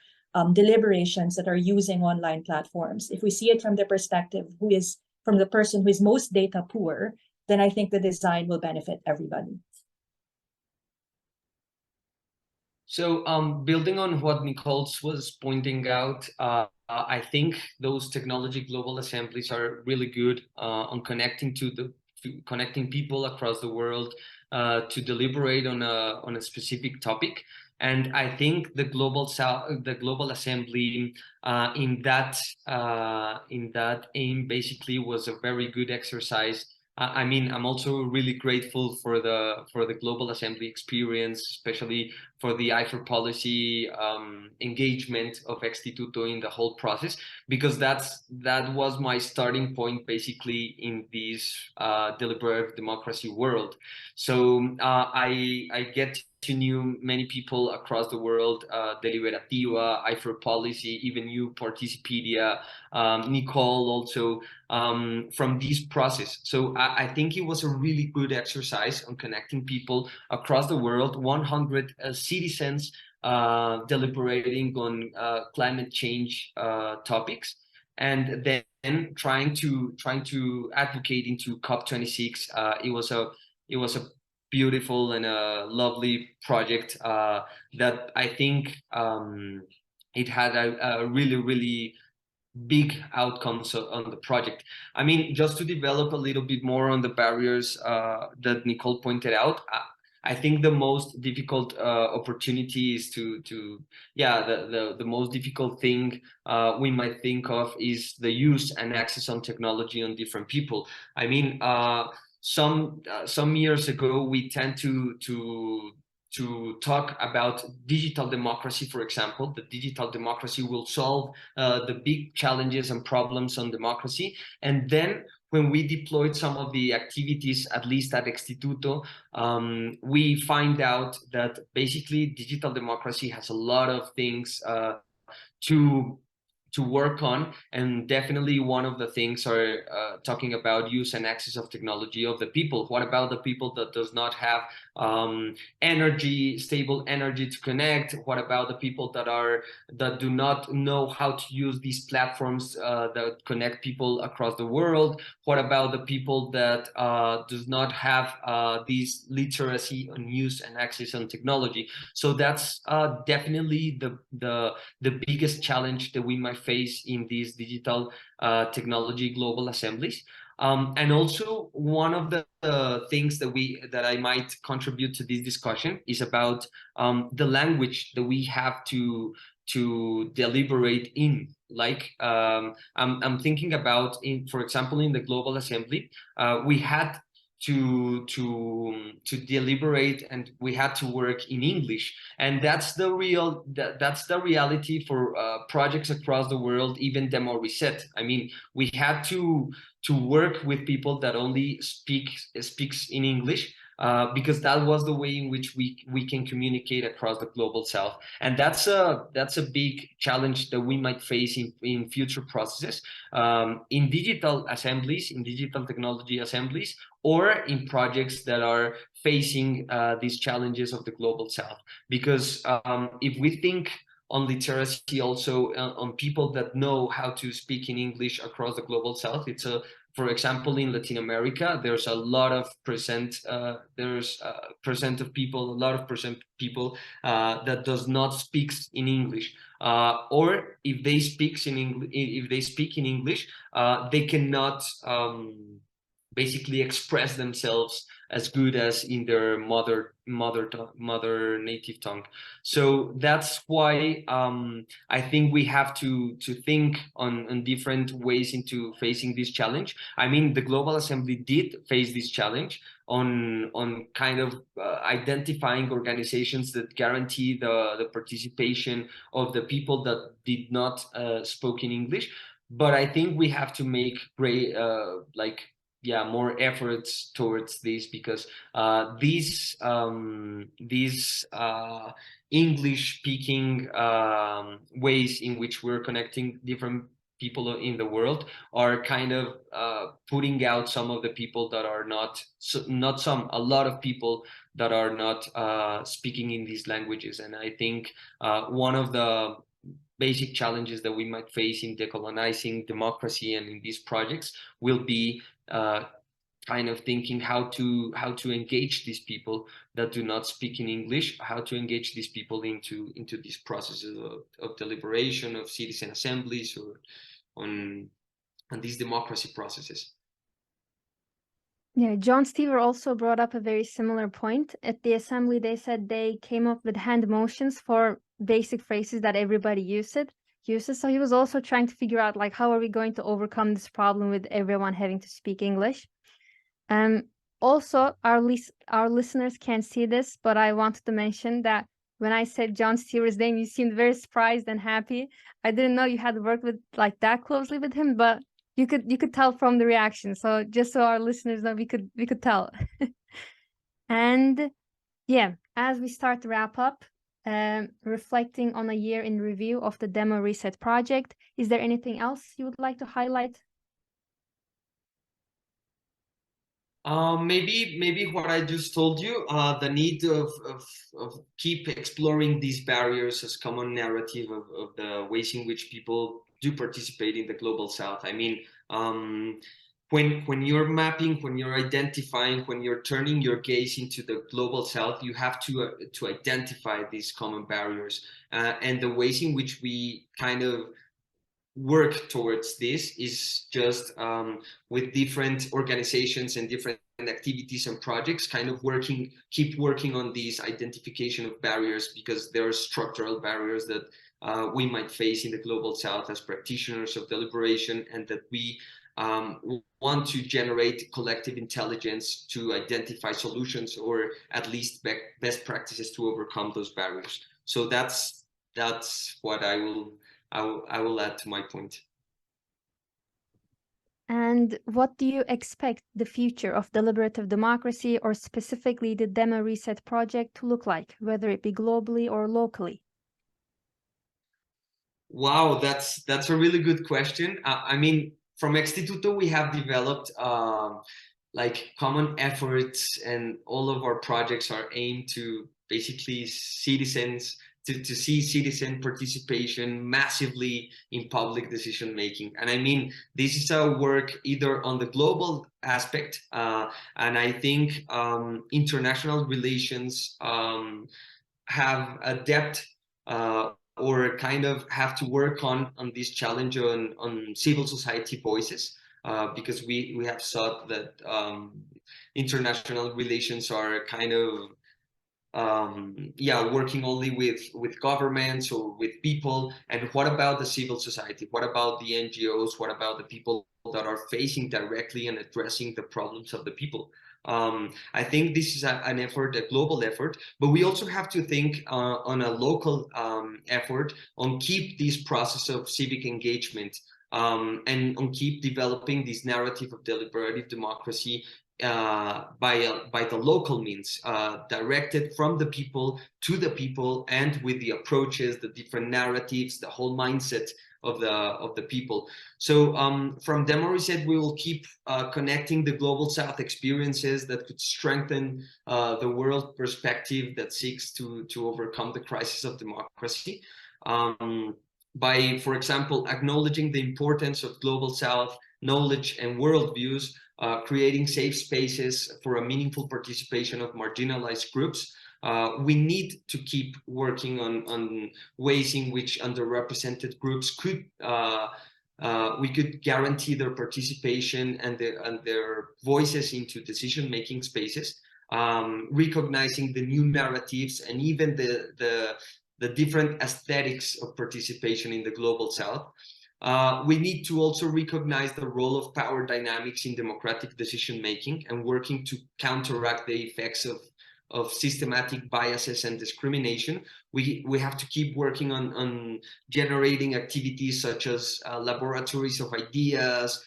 deliberations that are using online platforms. If we see it from the perspective from the person who is most data poor, then I think the design will benefit everybody. So building on what Nicole was pointing out, I think those technology global assemblies are really good on connecting people across the world to deliberate on a specific topic. And I think the global assembly in that aim basically was a very good exercise. I mean, I'm also really grateful for the global assembly experience, especially for the IFR policy engagement of Instituto in the whole process, because that was my starting point basically in this deliberative democracy world. So I get to know many people across the world, Deliberative, IFR policy, even you, Participedia, Nicole also, from this process. So I think it was a really good exercise on connecting people across the world, 100 citizens deliberating on climate change topics, and then trying to advocate into COP26. It was a beautiful and a lovely project that I think it had a really big outcomes on the project. I mean, just to develop a little bit more on the barriers that Nicole pointed out, I think the most difficult opportunity is the most difficult thing we might think of is the use and access on technology on different people. I mean, some years ago, we tend to talk about digital democracy, for example. The digital democracy will solve the big challenges and problems on democracy. And then when we deployed some of the activities, at least at Instituto, we find out that basically digital democracy has a lot of things to work on, and definitely one of the things are talking about use and access of technology of the people. What about the people that does not have stable energy to connect? What about the people that do not know how to use these platforms that connect people across the world? What about the people that does not have this literacy on use and access on technology? So that's definitely the biggest challenge that we might face in these digital technology global assemblies. And also one of the things that I might contribute to this discussion is about the language that we have to deliberate in. Like I'm thinking about, for example, in the Global Assembly, we had to deliberate and we had to work in English, and that's the reality for projects across the world, even Demo Reset. I mean, we had to work with people that only speaks in English, because that was the way in which we can communicate across the global south. And that's a big challenge that we might face in future processes, in digital assemblies, in digital technology assemblies, or in projects that are facing these challenges of the global south. Because if we think on literacy also on people that know how to speak in English across the global south, for example, in Latin America, there's a lot of percent of people that does not speak in English, or if they speak in English, they cannot basically express themselves as good as in their mother native tongue. So that's why I think we have to think on different ways into facing this challenge. I mean, the Global Assembly did face this challenge on kind of identifying organizations that guarantee the participation of the people that did not speak in English. but I think we have to make great more efforts towards this, because these English speaking ways in which we're connecting different people in the world are kind of putting out some of the people that are a lot of people that are not speaking in these languages. And I think one of the basic challenges that we might face in decolonizing democracy and in these projects will be kind of thinking how to engage these people that do not speak in English, how to engage these people into these processes of deliberation, of citizen assemblies, or on these democracy processes. Yeah, John Stever also brought up a very similar point. At the assembly, they said they came up with hand motions for basic phrases that everybody uses. So he was also trying to figure out, like, how are we going to overcome this problem with everyone having to speak English? Also, our listeners can't see this, but I wanted to mention that when I said John Stever's name, you seemed very surprised and happy. I didn't know you had worked with like that closely with him, but you could tell from the reaction. So just so our listeners know, we could tell. And yeah, as we start to wrap up, reflecting on a year in review of the Demo Reset project, is there anything else you would like to highlight? Maybe what I just told you, the need of keep exploring these barriers as common narrative of the ways in which people do participate in the global South. I mean, when you're mapping, when you're identifying, when you're turning your gaze into the global South, you have to identify these common barriers and the ways in which we kind of work towards this is just with different organizations and different activities and projects kind of keep working on these identification of barriers, because there are structural barriers that we might face in the global South as practitioners of deliberation, and that we want to generate collective intelligence to identify solutions, or at least best practices to overcome those barriers. So that's what I will add to my point. And what do you expect the future of deliberative democracy, or specifically the Demo Reset project, to look like, whether it be globally or locally? Wow, that's a really good question. I mean, from Instituto, we have developed like common efforts, and all of our projects are aimed to basically citizens to see citizen participation massively in public decision making. And I mean, this is our work either on the global aspect, and I think international relations have a depth or kind of have to work on this challenge on civil society voices, because we have thought that international relations are kind of working only with governments or with people. And what about the civil society? What about the NGOs? What about the people that are facing directly and addressing the problems of the people? I think this is an effort, a global effort, but we also have to think on a local effort on keep this process of civic engagement and on keep developing this narrative of deliberative democracy by the local means, directed from the people to the people, and with the approaches, the different narratives, the whole mindset of the people. So from Demo Reset, we will keep connecting the global South experiences that could strengthen the world perspective that seeks to overcome the crisis of democracy. By, for example, acknowledging the importance of global South knowledge and worldviews, creating safe spaces for a meaningful participation of marginalized groups. We need to keep working on ways in which underrepresented groups we could guarantee their participation and their voices into decision-making spaces, recognizing the new narratives and even the different aesthetics of participation in the global South. We need to also recognize the role of power dynamics in democratic decision-making and working to counteract the effects systematic biases and discrimination. We have to keep working on generating activities such as laboratories of ideas,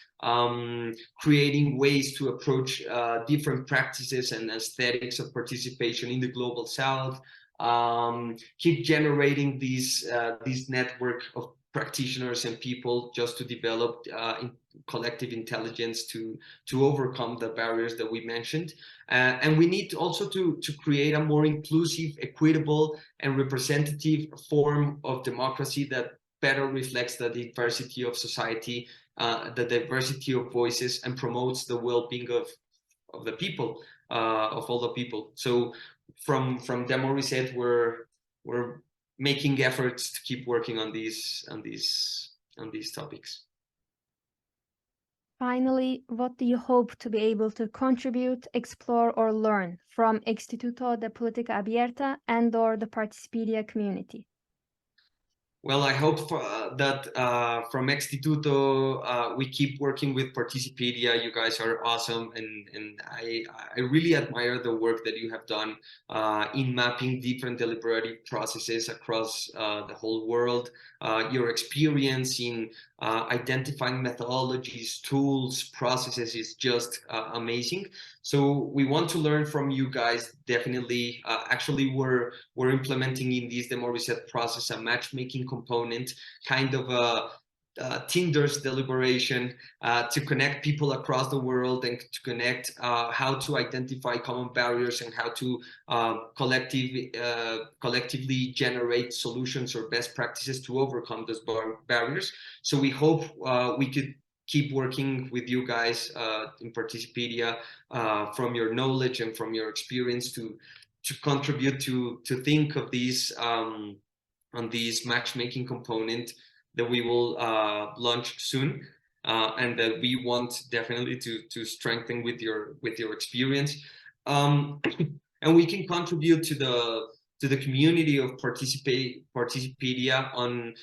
creating ways to approach different practices and aesthetics of participation in the Global South, keep generating this network of practitioners and people just to develop collective intelligence to overcome the barriers that we mentioned. And we need also to create a more inclusive, equitable, and representative form of democracy that better reflects the diversity of society, the diversity of voices, and promotes the well-being of the people, of all the people. So from Demo Reset, we're making efforts to keep working on these topics. Finally, what do you hope to be able to contribute, explore, or learn from Instituto de Política Abierta and/or the Participedia community? Well, I hope that from Instituto we keep working with Participedia. You guys are awesome, and I really admire the work that you have done in mapping different deliberative processes across the whole world. Your experience in identifying methodologies, tools, processes is just amazing. So we want to learn from you guys. Definitely, actually, we're implementing in this Demo Reset process a matchmaking component, kind of a Tinder's deliberation to connect people across the world and to connect how to identify common barriers and how to collectively generate solutions or best practices to overcome those barriers. So we hope we could keep working with you guys in Participedia from your knowledge and from your experience to contribute to think of these on this matchmaking component that we will launch soon, and that we want definitely to strengthen with your experience, and we can contribute to the community of Participedia on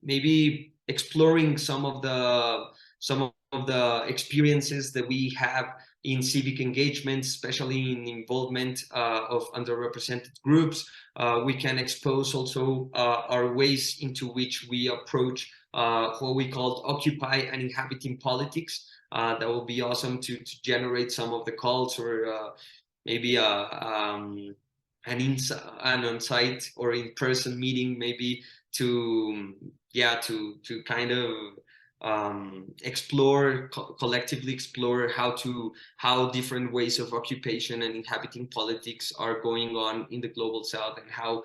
maybe exploring some of the experiences that we have in civic engagement, especially in involvement of underrepresented groups. We can expose also our ways into which we approach what we call occupy and inhabiting politics. That will be awesome to generate some of the calls, or maybe an on-site or in-person meeting, maybe to kind of collectively explore how different ways of occupation and inhabiting politics are going on in the Global South, and how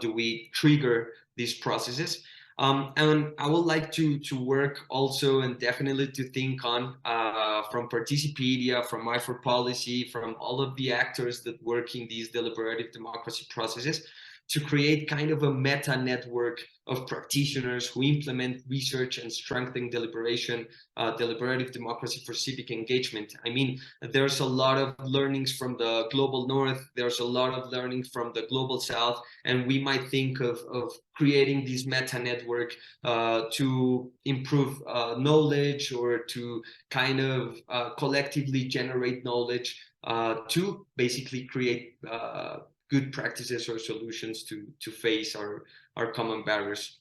do we trigger these processes. And I would like to work also, and definitely to think on from Participedia, from i4Policy, from all of the actors that work in these deliberative democracy processes, to create kind of a meta network of practitioners who implement research and strengthen deliberative democracy for civic engagement. I mean, there's a lot of learnings from the Global North, there's a lot of learnings from the Global South, and we might think of creating this meta network to improve knowledge, or to kind of collectively generate knowledge to basically create good practices or solutions to face our common barriers.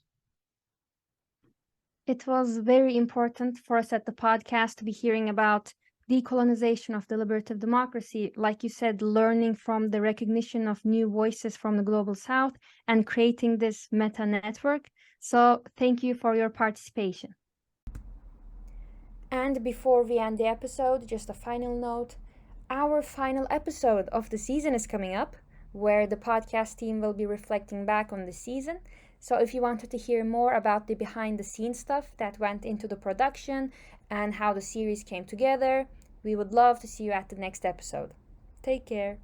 It was very important for us at the podcast to be hearing about decolonization of deliberative democracy, like you said, learning from the recognition of new voices from the Global South and creating this meta network. So thank you for your participation. And before we end the episode, just a final note. Our final episode of the season is coming up, where the podcast team will be reflecting back on the season. So if you wanted to hear more about the behind-the-scenes stuff that went into the production and how the series came together, we would love to see you at the next episode. Take care.